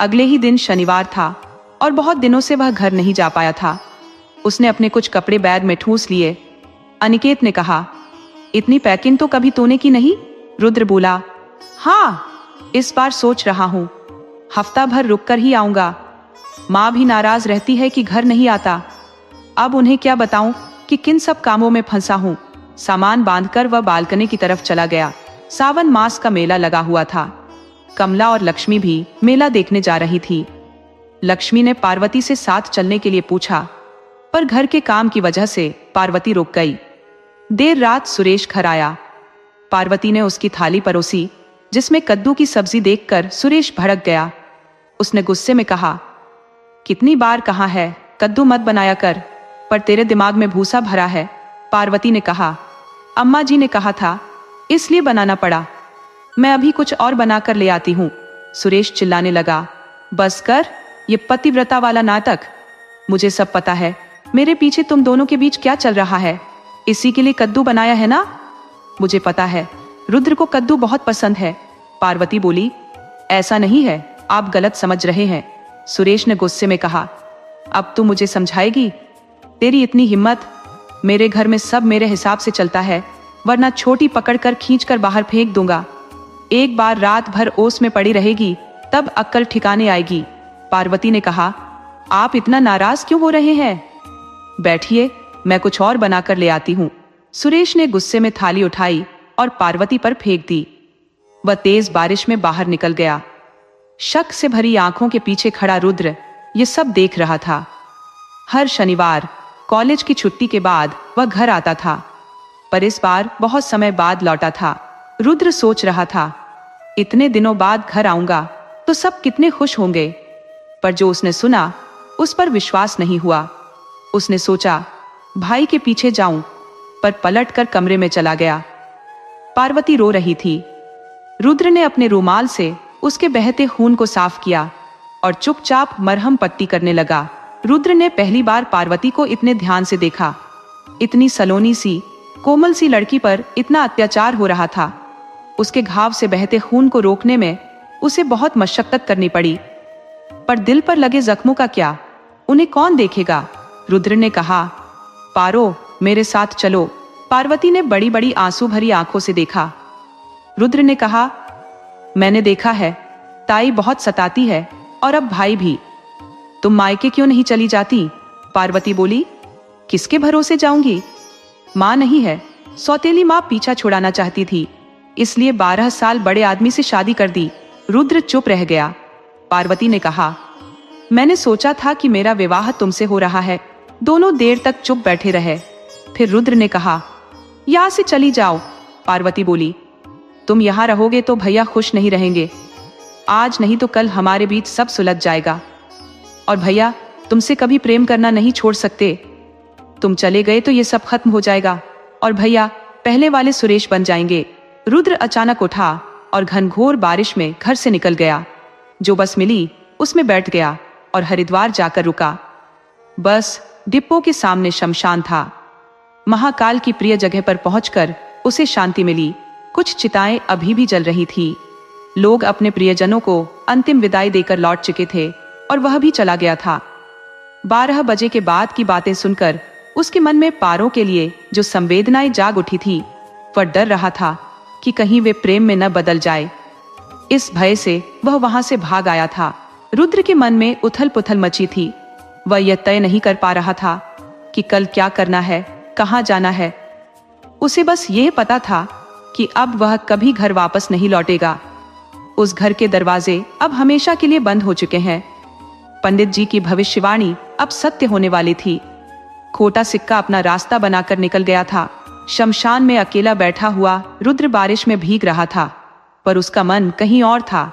अगले ही दिन शनिवार था और बहुत दिनों से वह घर नहीं जा पाया था। उसने अपने कुछ कपड़े बैग में ठूस लिए। अनिकेत ने कहा, इतनी पैकिंग तो कभी तूने की नहीं? रुद्र बोला, हाँ, इस बार सोच रहा हूं, हफ्ता भर रुककर ही आऊंगा। माँ भी नाराज रहती है कि घर नहीं आता। अब उन्हें क्या बताऊं कि किन सब कामों में फंसा हूं। सामान बांधकर वह बालकनी की तरफ चला गया। सावन मास का मेला लगा हुआ था। कमला और लक्ष्मी भी मेला देखने जा रही थी। लक्ष्मी ने पार्वती से साथ चलने के लिए पूछा, पर घर के काम की वजह से पार्वती रुक गई। देर रात सुरेश घर आया। पार्वती ने उसकी थाली परोसी, जिसमें कद्दू की सब्जी देखकर सुरेश भड़क गया। उसने गुस्से में कहा, कितनी बार कहा है कद्दू मत बनाया कर, पर तेरे दिमाग में भूसा भरा है। पार्वती ने कहा, अम्मा जी ने कहा था इसलिए बनाना पड़ा। मैं अभी कुछ और बनाकर ले आती हूँ। सुरेश चिल्लाने लगा, बस कर, ये पतिव्रता वाला नाटक। मुझे सब पता है, मेरे पीछे तुम दोनों के बीच क्या चल रहा है। इसी के लिए कद्दू बनाया है ना? मुझे पता है, रुद्र को कद्दू बहुत पसंद है। पार्वती बोली, ऐसा नहीं है, आप गलत समझ रहे हैं। सुरेश ने गुस्से में कहा, अब तू मुझे समझाएगी? तेरी इतनी हिम्मत? मेरे घर में सब मेरे हिसाब से चलता है, वरना छोटी पकड़कर खींचकर बाहर फेंक दूंगा। एक बार रात भर ओस में पड़ी रहेगी, तब अक्ल ठिकाने आएगी। पार्वती ने कहा, आप इतना नाराज क्यों हो रहे हैं? बैठिए, मैं कुछ और बनाकर ले आती हूँ। सुरेश ने गुस्से में थाली उठाई और पार्वती पर फेंक दी। वह तेज बारिश में बाहर निकल गया। शक से भरी आंखों के पीछे खड़ा रुद्र ये सब देख रहा था। हर शनिवार कॉलेज की छुट्टी के बाद वह घर आता था, पर इस बार बहुत समय बाद लौटा था। रुद्र सोच रहा था, इतने दिनों बाद घर आऊंगा तो सब कितने खुश होंगे, पर जो उसने सुना उस पर विश्वास नहीं हुआ। उसने सोचा भाई के पीछे जाऊं, पर पलटकर कमरे में चला गया। पार्वती रो रही थी। रुद्र ने अपने रुमाल से उसके बहते खून को साफ किया और चुपचाप मरहम पट्टी करने लगा। रुद्र ने पहली बार पार्वती को इतने ध्यान से देखा। इतनी सलोनी सी, कोमल सी लड़की पर इतना अत्याचार हो रहा था। उसके घाव से बहते खून को रोकने में उसे बहुत मशक्कत करनी पड़ी। पर दिल पर लगे जख्मों का क्या, उन्हें कौन देखेगा? रुद्र ने कहा, पारो मेरे साथ चलो। पार्वती ने बड़ी बड़ी आंसू भरी आंखों से देखा। रुद्र ने कहा, मैंने देखा है, ताई बहुत सताती है और अब भाई भी। तुम मायके क्यों नहीं चली जाती? पार्वती बोली। किसके भरोसे जाऊंगी? माँ नहीं है। सौतेली माँ पीछा छुड़ाना चाहती थी, इसलिए 12 साल बड़े आदमी से शादी कर दी। रुद्र चुप रह गया। पार्वती ने कहा, मैंने सोचा था कि मेरा विवाह तुमसे हो रहा है। दोनों देर तक चुप बैठे रहे। फिर रुद्र ने कहा, यहाँ से चली जाओ। पार्वती बोली, तुम यहाँ रहोगे तो भैया खुश नहीं रहेंगे। आज नहीं तो कल हमारे बीच सब सुलझ जाएगा। और भैया तुमसे कभी प्रेम करना नहीं छोड़ सकते। तुम चले गए तो ये सब खत्म हो जाएगा और भैया पहले वाले सुरेश बन जाएंगे। रुद्र अचानक उठा और घनघोर बारिश में घर से निकल गया। जो बस मिली उसमें बैठ गया और हरिद्वार जाकर रुका। बस डिपो के सामने शमशान था। महाकाल की प्रिय जगह पर पहुंचकर उसे शांति मिली। कुछ चिताएं अभी भी जल रही थी। लोग अपने प्रियजनों को अंतिम विदाई देकर लौट चुके थे और वह भी चला गया था। 12 बजे के बाद की बातें सुनकर उसके मन में पारों के लिए जो संवेदनाएं जाग उठी थी, वह डर रहा था कि कहीं वे प्रेम में न बदल जाए। इस भय से वह वहां से भाग आया था। रुद्र के मन में उथल पुथल मची थी। वह यह तय नहीं कर पा रहा था कि कल क्या करना है, कहाँ जाना है। उसे बस यह पता था कि अब वह कभी घर वापस नहीं लौटेगा। उस घर के दरवाजे अब हमेशा के लिए बंद हो चुके हैं। पंडित जी की भविष्यवाणी अब सत्य होने वाली थी। खोटा सिक्का अपना रास्ता बनाकर निकल गया था। शमशान में अकेला बैठा हुआ रुद्र बारिश में भीग रहा था, पर उसका मन कहीं और था।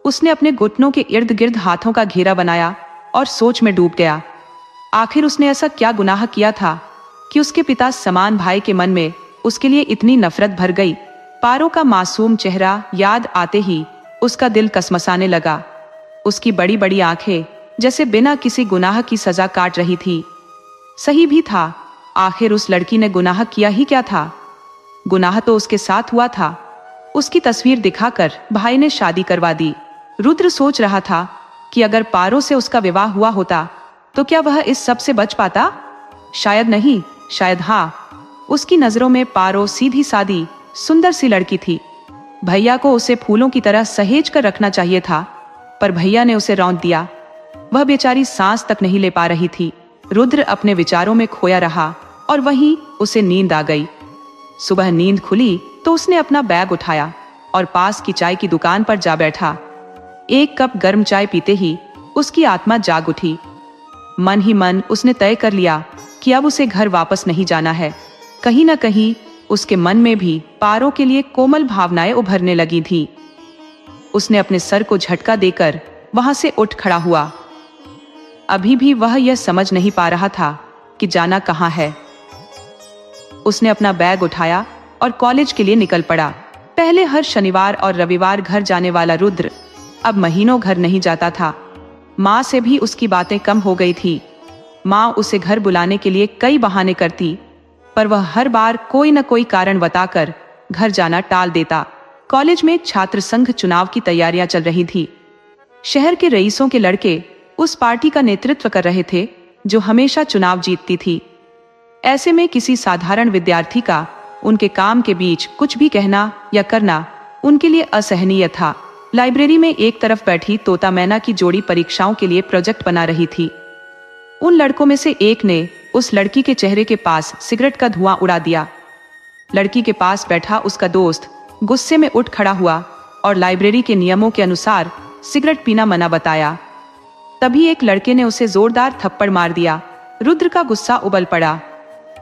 उसने अपने घुटनों के इर्द गिर्द हाथों का घेरा बनाया और सोच में डूब गया। आखिर उसने ऐसा क्या गुनाह किया था कि उसके पिता समान भाई के मन में उसके लिए इतनी नफरत भर गई। पारो का मासूम चेहरा याद आते ही उसका दिल कसमसाने लगा। उसकी बड़ी बड़ी आंखें जैसे बिना किसी गुनाह की सजा काट रही थी। सही भी था, आखिर उस लड़की ने गुनाह किया ही क्या था? गुनाह तो उसके साथ हुआ था। उसकी तस्वीर दिखाकर भाई ने शादी करवा दी। रुद्र सोच रहा था कि अगर पारो से उसका विवाह हुआ होता तो क्या वह इस सब से बच पाता? शायद नहीं, शायद हाँ। उसकी नजरों में पारो सीधी सादी सुंदर सी लड़की थी। भैया को उसे फूलों की तरह सहेज कर रखना चाहिए था, पर भैया ने उसे रौंद दिया। वह बेचारी सांस तक नहीं ले पा रही थी। रुद्र अपने विचारों में खोया रहा और वहीं उसे नींद आ गई। सुबह नींद खुली तो उसने अपना बैग उठाया और पास की चाय की दुकान पर जा बैठा। एक कप गर्म चाय पीते ही उसकी आत्मा जाग उठी। मन ही मन उसने तय कर लिया कि अब उसे घर वापस नहीं जाना है। कहीं न कहीं उसके मन में भी पारो के लिए कोमल भावनाएं उभरने लगी थी। उसने अपने सर को झटका देकर वहां से उठ खड़ा हुआ। अभी भी वह यह समझ नहीं पा रहा था कि जाना कहाँ है। उसने अपना बैग उठाया और कॉलेज के लिए निकल पड़ा। पहले हर शनिवार और रविवार घर जाने वाला रुद्र अब महीनों घर नहीं जाता था। माँ से भी उसकी बातें कम हो गई थी। माँ उसे घर बुलाने के लिए कई बहाने करती, पर वह हर बार कोई न कोई कारण बताकर घर जाना टाल देता। कॉलेज में छात्र संघ चुनाव की तैयारियां चल रही थी। शहर के रईसों के लड़के उस पार्टी का नेतृत्व कर रहे थे जो हमेशा चुनाव जीतती थी। ऐसे में किसी साधारण विद्यार्थी का उनके काम के बीच कुछ भी कहना या करना उनके लिए असहनीय था। लाइब्रेरी में एक तरफ बैठी तोता मैना की जोड़ी परीक्षाओं के लिए प्रोजेक्ट बना रही थी। उन लड़कों में से एक ने उस लड़की के चेहरे के पास सिगरेट का धुआं उड़ा दिया। लड़की के पास बैठा उसका दोस्त गुस्से में उठ खड़ा हुआ और लाइब्रेरी के नियमों के अनुसार सिगरेट पीना मना बताया। तभी एक लड़के ने उसे जोरदार थप्पड़ मार दिया। रुद्र का गुस्सा उबल पड़ा।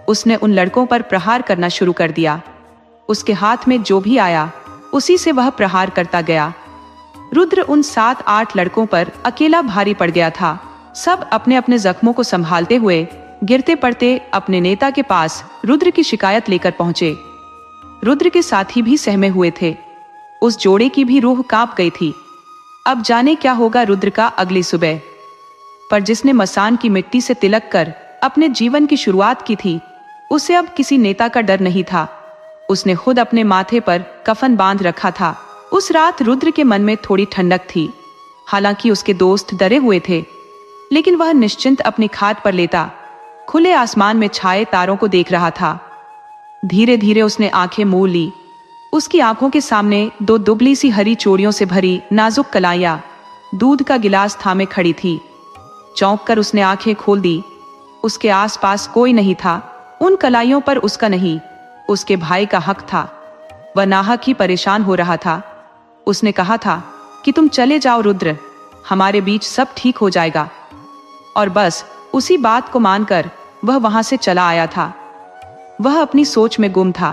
उसने उन लड़कों पर प्रहार करना शुरू कर दिया। उसके हाथ में जो भी आया उसी से वह प्रहार करता गया। रुद्र उन 7-8 लड़कों पर अकेला भारी पड़ गया था। सब अपने अपने जख्मों को संभालते हुए गिरते पड़ते अपने नेता के पास रुद्र की शिकायत लेकर पहुंचे। रुद्र के साथी भी सहमे हुए थे। उस जोड़े की भी रूह कांप गई थी। अब जाने क्या होगा रुद्र का अगली सुबह। पर जिसने मसान की मिट्टी से तिलक कर अपने जीवन की शुरुआत की थी, उसे अब किसी नेता का डर नहीं था। उसने खुद अपने माथे पर कफन बांध रखा था। उस रात रुद्र के मन में थोड़ी ठंडक थी। हालांकि उसके दोस्त डरे हुए थे, लेकिन वह निश्चिंत अपनी खाट पर लेटा खुले आसमान में छाए तारों को देख रहा था। धीरे धीरे उसने आंखें मूड़ ली। उसकी आंखों के सामने दो दुबली सी हरी चूड़ियों से भरी नाजुक कलाइयां दूध का गिलास थामे खड़ी थी। चौंक कर उसने आंखें खोल दी। उसके आसपास कोई नहीं था। उन कलाइयों पर उसका नहीं, उसके भाई का हक था। वह नाहक ही परेशान हो रहा था। उसने कहा था कि तुम चले जाओ रुद्र, हमारे बीच सब ठीक हो जाएगा। और बस उसी बात को मानकर वह वहां से चला आया था। वह अपनी सोच में गुम था।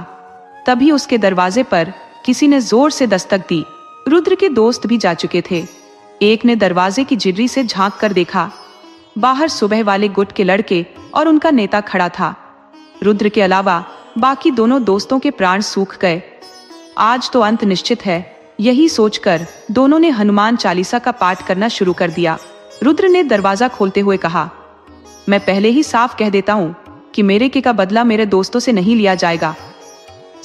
तभी उसके दरवाजे पर किसी ने जोर से दस्तक दी। रुद्र के दोस्त भी जा चुके थे। एक ने दरवाजे की जिर्री से झांक कर देखा। बाहर सुबह वाले गुट के लड़के और उनका नेता खड़ा था। रुद्र के अलावा बाकी दोनों दोस्तों के प्राण सूख गए। आज तो अंत निश्चित है, यही सोचकर दोनों ने हनुमान चालीसा का पाठ करना शुरू कर दिया। रुद्र ने दरवाजा खोलते हुए कहा, मैं पहले ही साफ कह देता हूँ कि मेरे के का बदला मेरे दोस्तों से नहीं लिया जाएगा।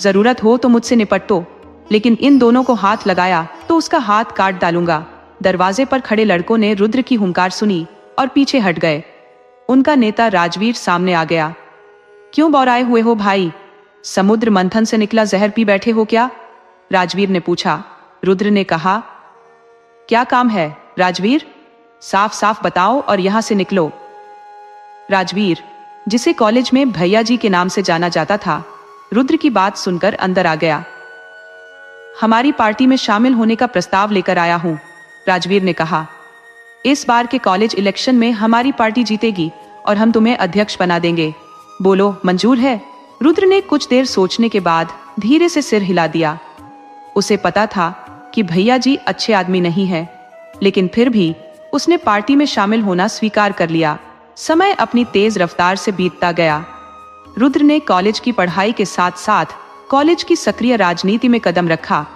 जरूरत हो तो मुझसे निपटो, लेकिन इन दोनों को हाथ लगाया तो उसका हाथ काट डालूंगा। दरवाजे पर खड़े लड़कों ने रुद्र की हुंकार सुनी और पीछे हट गए। उनका नेता राजवीर सामने आ गया। क्यों बौराए हुए हो भाई? समुद्र मंथन से निकला जहर पी बैठे हो क्या? राजवीर ने पूछा। रुद्र ने कहा, क्या काम है राजवीर? साफ साफ बताओ और यहां से निकलो। राजवीर, जिसे कॉलेज में भैया जी के नाम से जाना जाता था, रुद्र की बात सुनकर अंदर आ गया। हमारी पार्टी में शामिल होने का प्रस्ताव लेकर आया हूं, राजवीर ने कहा। इस बार के कॉलेज इलेक्शन में हमारी पार्टी जीतेगी और हम तुम्हें अध्यक्ष बना देंगे। बोलो, मंजूर है? रुद्र ने कुछ देर सोचने के बाद धीरे से सिर हिला दिया। उसे पता था कि भैया जी अच्छे आदमी नहीं है, लेकिन फिर भी उसने पार्टी में शामिल होना स्वीकार कर लिया। समय अपनी तेज रफ्तार से बीतता गया। रुद्र ने कॉलेज की पढ़ाई के साथ साथ कॉलेज की सक्रिय राजनीति में कदम रखा।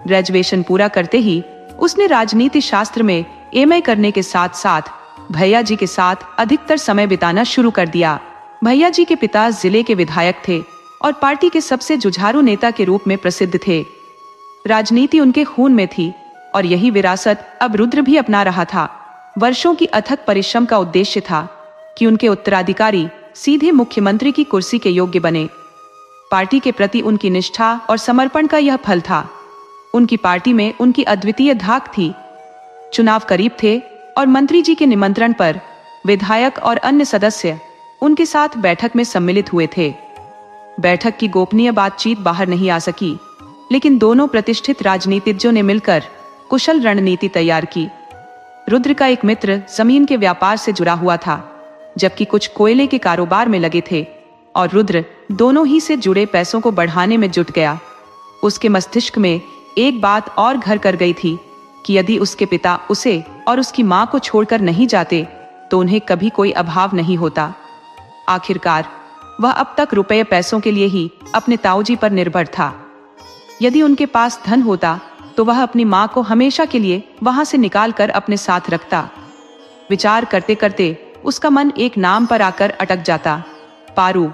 ग्रेजुएशन पूरा करते ही उसने राजनीति शास्त्र में एमए करने के साथ साथ भैया जी के साथ अधिकतर समय बिताना शुरू कर दिया। भैया जी के पिता जिले के विधायक थे और पार्टी के सबसे जुझारू नेता के रूप में प्रसिद्ध थे। राजनीति उनके खून में थी और यही विरासत अब रुद्र भी अपना रहा था। वर्षों की अथक परिश्रम का उद्देश्य था कि उनके उत्तराधिकारी सीधे मुख्यमंत्री की कुर्सी के योग्य बने। पार्टी के प्रति उनकी निष्ठा और समर्पण का यह फल था। उनकी पार्टी में उनकी अद्वितीय धाक थी। चुनाव करीब थे और मंत्री जी के निमंत्रण पर विधायक और अन्य सदस्य उनके साथ बैठक में सम्मिलित हुए थे। बैठक की गोपनीय बातचीत बाहर नहीं आ सकी, लेकिन दोनों प्रतिष्ठित राजनीतिज्ञों ने मिलकर कुशल रणनीति तैयार की। रुद्र का एक मित्र जमीन के व्यापार से जुड़ा हुआ था, जबकि कुछ कोयले के कारोबार में लगे थे, और रुद्र दोनों ही से जुड़े पैसों को बढ़ाने में जुट गया। उसके मस्तिष्क में एक बात और घर कर गई थी कि यदि उसके पिता उसे और उसकी मां को छोड़कर नहीं जाते तो उन्हें कभी कोई अभाव नहीं होता। आखिरकार वह अब तक रुपये पैसों के लिए ही अपने ताऊजी पर निर्भर था। यदि उनके पास धन होता तो वह अपनी मां को हमेशा के लिए वहां से निकालकर अपने साथ रखता। विचार करते करते उसका मन एक नाम पर आकर अटक जाता, पारू।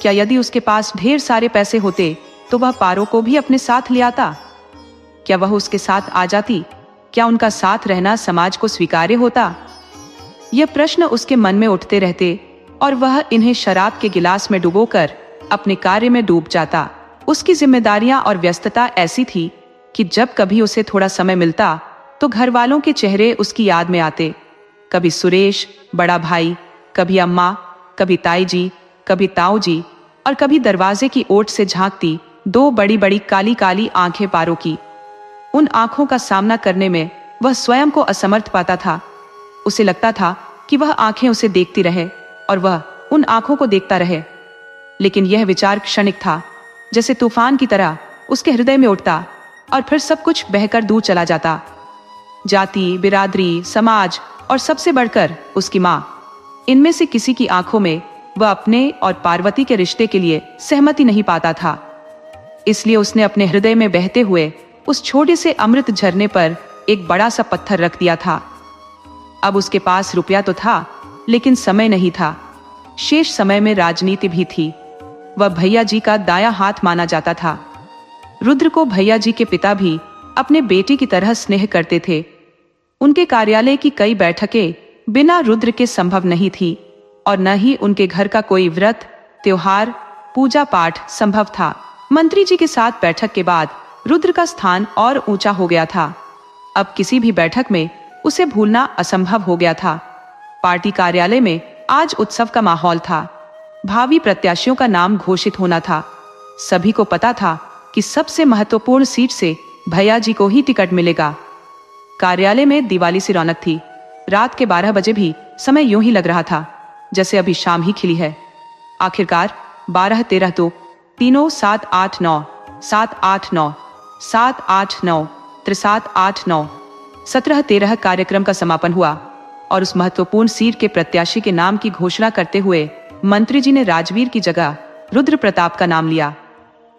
क्या यदि उसके पास ढेर सारे पैसे होते तो वह पारो को भी अपने साथ ले आता? क्या वह उसके साथ आ जाती? क्या उनका साथ रहना समाज को स्वीकार्य होता? यह प्रश्न उसके मन में उठते रहते और वह इन्हें शराब के गिलास में डुबोकर अपने कार्य में डूब जाता। उसकी जिम्मेदारियां और व्यस्तता ऐसी थी कि जब कभी उसे थोड़ा समय मिलता तो घर वालों के चेहरे उसकी याद में आते। कभी सुरेश, बड़ा भाई, कभी अम्मा, कभी ताई जी, कभी ताऊ जी, और कभी दरवाजे की ओट से झांकती दो बड़ी बड़ी काली काली आंखें पारो की। उन आंखों का सामना करने में वह स्वयं को असमर्थ पाता था। उसे लगता था कि वह आंखें उसे देखती रहे और वह उन आंखों को देखता रहे। लेकिन यह विचार क्षणिक था, जैसे तूफान की तरह उसके हृदय में उठता और फिर सब कुछ बहकर दूर चला जाता। जाति, बिरादरी, समाज और सबसे बढ़कर उसकी मां, इनमें से किसी की आंखों में वह अपने और पार्वती के रिश्ते के लिए सहमति नहीं पाता था। इसलिए उसने अपने हृदय में बहते हुए उस छोटे से अमृत झरने पर एक बड़ा सा पत्थर रख दिया था। अब उसके पास रुपया तो था, लेकिन समय नहीं था। शेष समय में राजनीति भी थी। वह भैया जी का दायां हाथ माना जाता था। रुद्र को भैया जी के पिता भी अपने बेटे की तरह स्नेह करते थे। उनके कार्यालय की कई बैठकें बिना रुद्र के संभव नहीं थी और न ही उनके घर का कोई व्रत, त्योहार, पूजा पाठ संभव था। मंत्री जी के साथ बैठक के बाद रुद्र का स्थान और ऊंचा हो गया था। अब किसी भी बैठक में उसे भूलना असंभव हो गया था। पार्टी कार्यालय में आज उत्सव का माहौल था। भावी प्रत्याशियों का नाम घोषित होना था। सभी को पता था कि सबसे महत्वपूर्ण सीट से भैया जी को ही टिकट मिलेगा। कार्यालय में दिवाली सी रौनक थी। रात के 12 बजे भी समय यूं ही लग रहा था जैसे अभी शाम ही खिली है। आखिरकार 12-13 तो तीनों 7-8-9, 7-8-9, 7-8-9, 7-8-9, 17-13 कार्यक्रम का समापन हुआ और उस महत्वपूर्ण सीट के प्रत्याशी के नाम की घोषणा करते हुए मंत्री जी ने राजवीर की जगह रुद्र प्रताप का नाम लिया।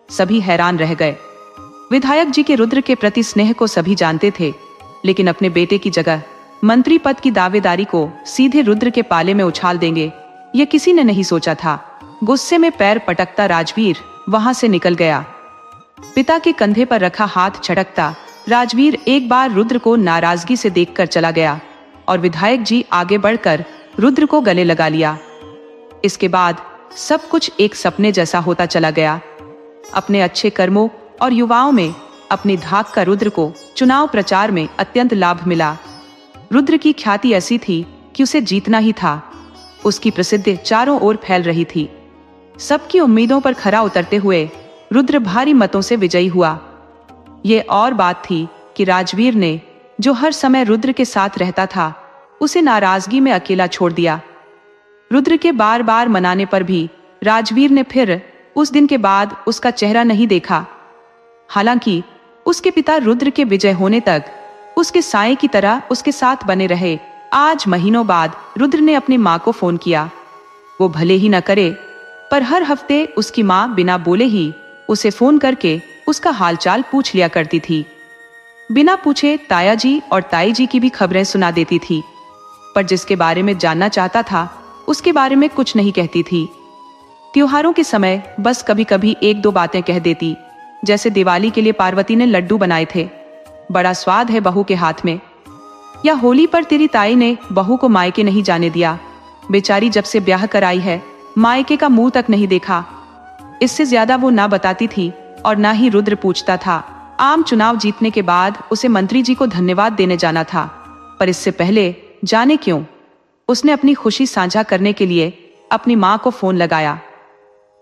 सभी हैरान रह गए। विधायक जी के रुद्र के प्रति स्नेह को सभी जानते थे, लेकिन अपने बेटे की जगह मंत्री पद की दावेदारी को सीधे रुद्र के पाले में उछाल देंगे, यह किसी ने नहीं सोचा था। गुस्से में पैर पटकता राजवीर वहां से निकल गया। पिता के कंधे पर रखा हाथ झटकता राजवीर एक बार रुद्र को नाराजगी से देखकर चला गया और विधायक जी आगे बढ़कर रुद्र को गले लगा लिया। इसके बाद सब कुछ एक सपने जैसा होता चला गया। अपने अच्छे कर्मों और युवाओं में अपनी धाक का रुद्र को चुनाव प्रचार में अत्यंत लाभ मिला। रुद्र की ख्याति ऐसी थी कि उसे जीतना ही था। उसकी प्रसिद्धि चारों ओर फैल रही थी। सबकी उम्मीदों पर खरा उतरते हुए रुद्र भारी मतों से विजयी हुआ। ये और बात थी कि राजवीर ने, जो हर समय रुद्र के साथ रहता था, उसे नाराजगी में अकेला छोड़ दिया। रुद्र के बार बार मनाने पर भी राजवीर ने फिर उस दिन के बाद उसका चेहरा नहीं देखा। हालांकि उसके पिता रुद्र के विजय होने तक उसके साए की तरह उसके साथ बने रहे। आज महीनों बाद रुद्र ने अपनी माँ को फोन किया। वो भले ही न करे, पर हर हफ्ते उसकी माँ बिना बोले ही उसे फोन करके उसका हालचाल पूछ लिया करती थी। बिना पूछे ताया जी और ताई जी की भी खबरें सुना देती थी, पर जिसके बारे में जानना चाहता था उसके बारे में कुछ नहीं कहती थी। त्योहारों के समय बस कभी कभी 1-2 बातें कह देती, जैसे दिवाली के लिए पार्वती ने लड्डू बनाए थे, बड़ा स्वाद है बहू के हाथ में, या होली पर तेरी ताई ने बहू को मायके नहीं जाने दिया, बेचारी जब से ब्याह कराई है मायके का मुंह तक नहीं देखा। इससे ज्यादा वो ना बताती थी और ना ही रुद्र पूछता था। आम चुनाव जीतने के बाद उसे मंत्री जी को धन्यवाद देने जाना था, पर इससे पहले जाने क्यों उसने अपनी खुशी साझा करने के लिए अपनी माँ को फोन लगाया।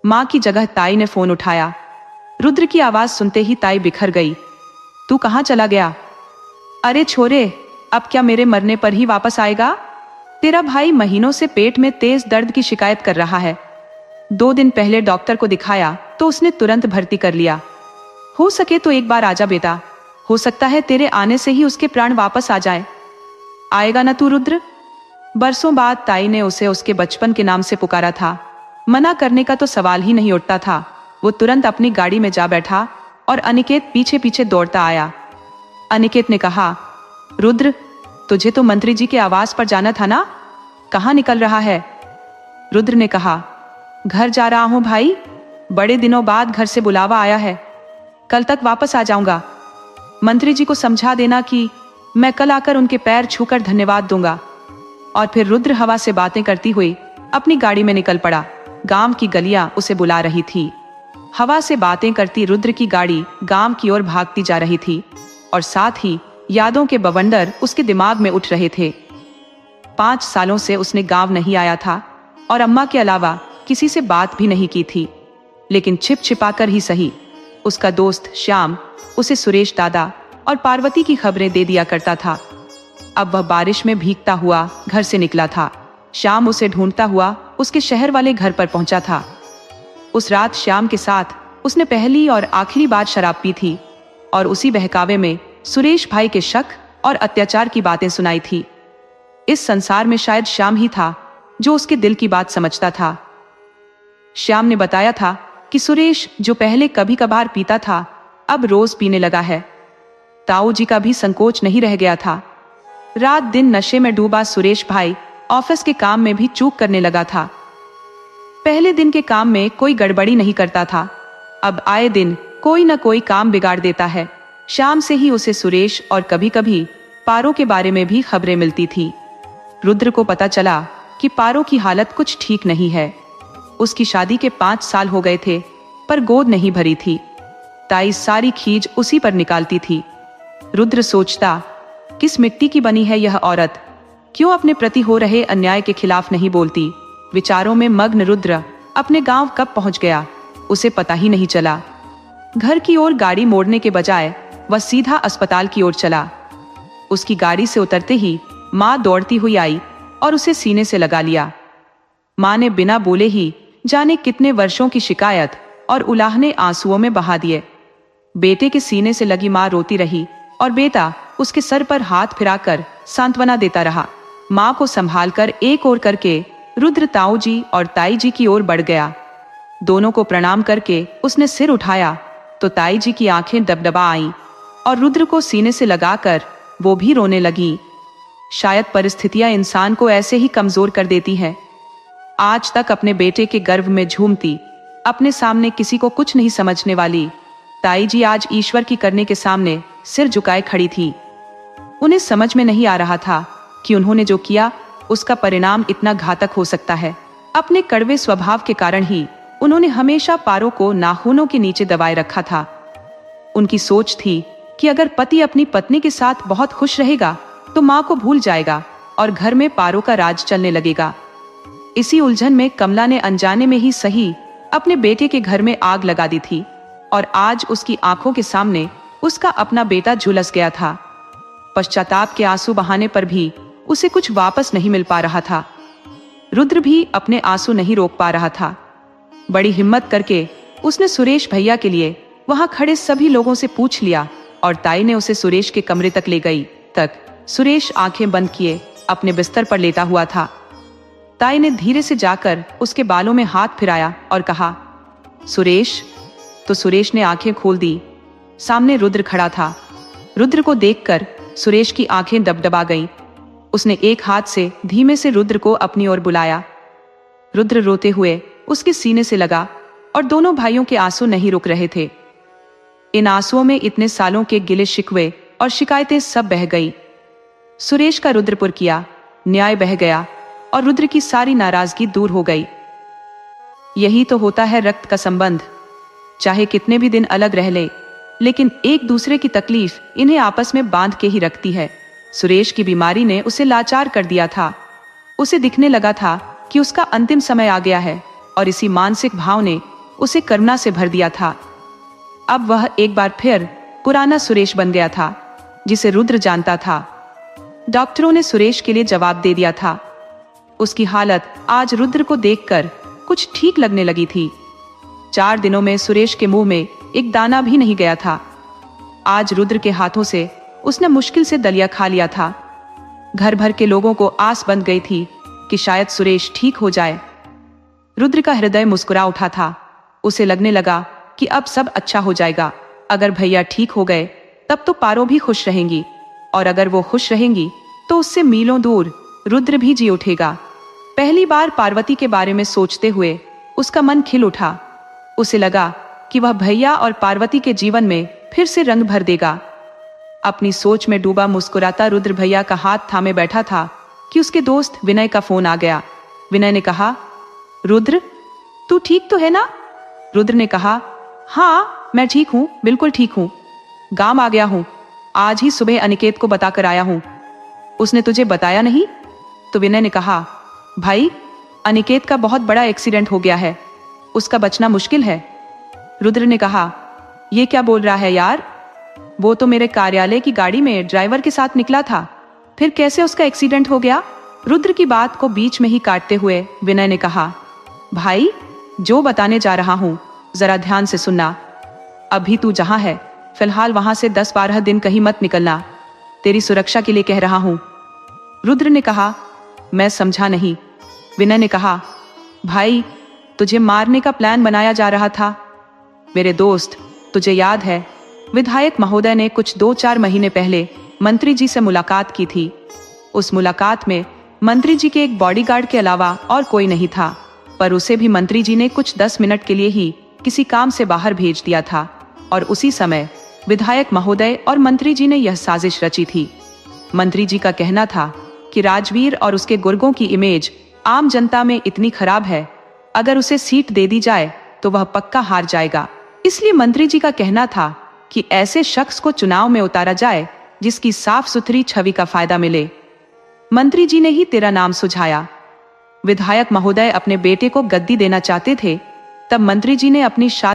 माँ की जगह ताई ने फोन उठाया। रुद्र की आवाज सुनते ही ताई बिखर गई। तू कहाँ चला गया? अरे छोरे, अब क्या मेरे मरने पर ही वापस आएगा? तेरा भाई महीनों से पेट में तेज दर्द की शिकायत कर रहा है। 2 दिन पहले डॉक्टर को दिखाया तो उसने तुरंत भर्ती कर लिया। हो सके तो एक बार आजा बेटा, हो सकता है तेरे आने से ही उसके प्राण वापस आ जाए। आएगा ना तू रुद्र? बरसों बाद ताई ने उसे उसके बचपन के नाम से पुकारा था। मना करने का तो सवाल ही नहीं उठता था। वो तुरंत अपनी गाड़ी में जा बैठा और अनिकेत पीछे पीछे दौड़ता आया। अनिकेत ने कहा, रुद्र, तुझे तो मंत्री जी के आवास पर जाना था ना, कहाँ निकल रहा है? रुद्र ने कहा, घर जा रहा हूं भाई, बड़े दिनों बाद घर से बुलावा आया है, कल तक वापस आ जाऊंगा। मंत्री जी को समझा देना कि मैं कल आकर उनके पैर छूकर धन्यवाद दूंगा। और फिर रुद्र हवा से बातें करती हुई अपनी गाड़ी में निकल पड़ा। गांव की गलियां उसे बुला रही थी। हवा से बातें करती रुद्र की गाड़ी गांव की ओर भागती जा रही थी और साथ ही यादों के बवंडर उसके दिमाग में उठ रहे थे। 5 सालों से उसने गांव नहीं आया था और अम्मा के अलावा किसी से बात भी नहीं की थी, लेकिन छिप छिपाकर ही सही उसका दोस्त श्याम उसे सुरेश दादा और पार्वती की खबरें दे दिया करता था। अब वह बारिश में भीगता हुआ घर से निकला था। श्याम उसे ढूंढता हुआ उसके शहर वाले घर पर पहुंचा था। उस रात श्याम के साथ उसने पहली और आखिरी बार शराब पी थी और उसी बहकावे में सुरेश भाई के शक और अत्याचार की बातें सुनाई थी। इस संसार में शायद श्याम ही था जो उसके दिल की बात समझता था। श्याम ने बताया था कि सुरेश, जो पहले कभी कभार पीता था, अब रोज पीने लगा है। ताऊ जी का भी संकोच नहीं रह गया था। रात दिन नशे में डूबा सुरेश भाई ऑफिस के काम में भी चूक करने लगा था। पहले दिन के काम में कोई गड़बड़ी नहीं करता था, अब आए दिन कोई न कोई काम बिगाड़ देता है। शाम से ही उसे सुरेश और कभी कभी पारो के बारे में भी खबरें मिलती थी। रुद्र को पता चला कि पारो की हालत कुछ ठीक नहीं है। उसकी शादी के 5 साल हो गए थे, पर गोद नहीं भरी थी। ताई सारी खीज उसी पर निकालती थी। रुद्र सोचता, किस मिट्टी की बनी है यह औरत, क्यों अपने प्रति हो रहे अन्याय के खिलाफ नहीं बोलती। विचारों में मग्न रुद्र अपने गांव कब पहुंच गया, उसे पता ही नहीं चला। घर की ओर गाड़ी मोड़ने के बजाय वह सीधा अस्पताल की ओर चला। उसकी गाड़ी से उतरते ही माँ दौड़ती हुई आई और उसे सीने से लगा लिया। माँ ने बिना बोले ही जाने कितने वर्षों की शिकायत और उलाहने आंसुओं में बहा दिए। बेटे के सीने से लगी माँ रोती रही और बेटा उसके सर पर हाथ फिराकर सांत्वना देता रहा। माँ को संभालकर एक ओर करके रुद्र ताऊ जी और ताई जी की ओर बढ़ गया। दोनों को प्रणाम करके उसने सिर उठाया तो ताई जी की आंखें दबदबा आईं और रुद्र को सीने से लगाकर वो भी रोने लगी। शायद परिस्थितियां इंसान को ऐसे ही कमजोर कर देती है। आज तक अपने बेटे के गर्भ में झूमती, अपने सामने किसी को कुछ नहीं समझने वाली ताई जी आज ईश्वर की करने के सामने सिर झुकाए खड़ी थी। उन्हें समझ में नहीं आ रहा था कि उन्होंने जो किया उसका परिणाम इतना घातक हो सकता है। अपने कड़वे स्वभाव के कारण ही उन्होंने हमेशा पारो को नाखूनों के नीचे दबाए रखा था। उनकी सोच थी कि अगर पति अपनी पत्नी के साथ बहुत खुश रहेगा तो माँ को भूल जाएगा और घर में पारो का राज चलने लगेगा। इसी उलझन में कमला ने अनजाने में ही सही अपने बेटे के घर में आग लगा दी थी और आज उसकी आंखों के सामने उसका अपना बेटा झुलस गया था। पश्चाताप के आंसू बहाने पर भी उसे कुछ वापस नहीं मिल पा रहा था। रुद्र भी अपने आंसू नहीं रोक पा रहा था। बड़ी हिम्मत करके उसने सुरेश भैया के लिए वहां खड़े सभी लोगों से पूछ लिया और ताई ने उसे सुरेश के कमरे तक ले गई। तक सुरेश आंखें बंद किए अपने बिस्तर पर लेटा हुआ था। ताई ने धीरे से जाकर उसके बालों में हाथ फिराया और कहा, सुरेश। तो सुरेश ने आंखें खोल दी। सामने रुद्र खड़ा था। रुद्र को देखकर सुरेश की आंखें दबदबा गईं। उसने एक हाथ से धीमे से रुद्र को अपनी ओर बुलाया। रुद्र रोते हुए उसके सीने से लगा और दोनों भाइयों के आंसू नहीं रुक रहे थे। इन आंसुओं में इतने सालों के गिले शिकवे और शिकायतें सब बह गई। सुरेश का रुद्रपुर किया न्याय बह गया और रुद्र की सारी नाराजगी दूर हो गई। यही तो होता है रक्त का संबंध। चाहे कितने भी दिन अलग रह ले, लेकिन एक दूसरे की तकलीफ इन्हें आपस में बांध के ही रखती है। सुरेश की बीमारी ने उसे लाचार कर दिया था। उसे दिखने लगा था कि उसका अंतिम समय आ गया है और इसी मानसिक भाव ने उसे करुणा से भर दिया था। अब वह एक बार फिर पुराना सुरेश बन गया था जिसे रुद्र जानता था। डॉक्टरों ने सुरेश के लिए जवाब दे दिया था। उसकी हालत आज रुद्र को देखकर कुछ ठीक लगने लगी थी। 4 दिनों में सुरेश के मुंह में एक दाना भी नहीं गया था। आज रुद्र के हाथों से उसने मुश्किल से दलिया खा लिया था। घर भर के लोगों को आस बंध गई थी कि शायद सुरेश ठीक हो जाए। रुद्र का हृदय मुस्कुरा उठा था। उसे लगने लगा कि अब सब अच्छा हो जाएगा। अगर भैया ठीक हो गए तब तो पारो भी खुश रहेंगी और अगर वो खुश रहेंगी तो उससे मीलों दूर रुद्र भी जी उठेगा। पहली बार पार्वती के बारे में सोचते हुए उसका मन खिल उठा। उसे लगा कि वह भैया और पार्वती के जीवन में फिर से रंग भर देगा। अपनी सोच में डूबा मुस्कुराता रुद्र भैया का हाथ थामे बैठा था कि उसके दोस्त विनय का फोन आ गया। विनय ने कहा, रुद्र तू ठीक तो है ना? रुद्र ने कहा, हाँ मैं ठीक हूँ, बिल्कुल ठीक हूँ। गांव आ गया हूँ। आज ही सुबह अनिकेत को बताकर आया हूँ। उसने तुझे बताया नहीं? तो विनय ने कहा, भाई अनिकेत का बहुत बड़ा एक्सीडेंट हो गया है, उसका बचना मुश्किल है। रुद्र ने कहा, ये क्या बोल रहा है यार? वो तो मेरे कार्यालय की गाड़ी में ड्राइवर के साथ निकला था, फिर कैसे उसका एक्सीडेंट हो गया? रुद्र की बात को बीच में ही काटते हुए विनय ने कहा, भाई जो बताने जा रहा हूं जरा ध्यान से सुनना। अभी तू जहां है फिलहाल वहां से 10-12 दिन कहीं मत निकलना। तेरी सुरक्षा के लिए कह रहा हूं। रुद्र ने कहा, मैं समझा नहीं। विनय ने कहा, भाई तुझे मारने का प्लान बनाया जा रहा था। मेरे दोस्त तुझे याद है विधायक महोदय ने कुछ 2-4 महीने पहले मंत्री जी से मुलाकात की थी। उस मुलाकात में मंत्री जी के एक बॉडीगार्ड के अलावा और कोई नहीं था, पर उसे भी मंत्री जी ने कुछ 10 मिनट के लिए ही किसी काम से बाहर भेज दिया था और उसी समय विधायक महोदय और मंत्री जी ने यह साजिश रची थी। मंत्री जी का कहना था कि राजवीर और उसके गुर्गों की इमेज आम जनता में इतनी खराब है, अगर उसे सीट दे दी जाए तो वह पक्का हार जाएगा। इसलिए मंत्री जी का कहना था कि ऐसे शख्स को चुनाव में उतारा जाए जिसकी साफ सुथरी छवि का फायदा मिले। मंत्री जी ने ही तेरा नाम सुझाया। विधायक महोदय अपने बेटे को गद्दी देना चाहते थे, तब मंत्री जी ने अपनी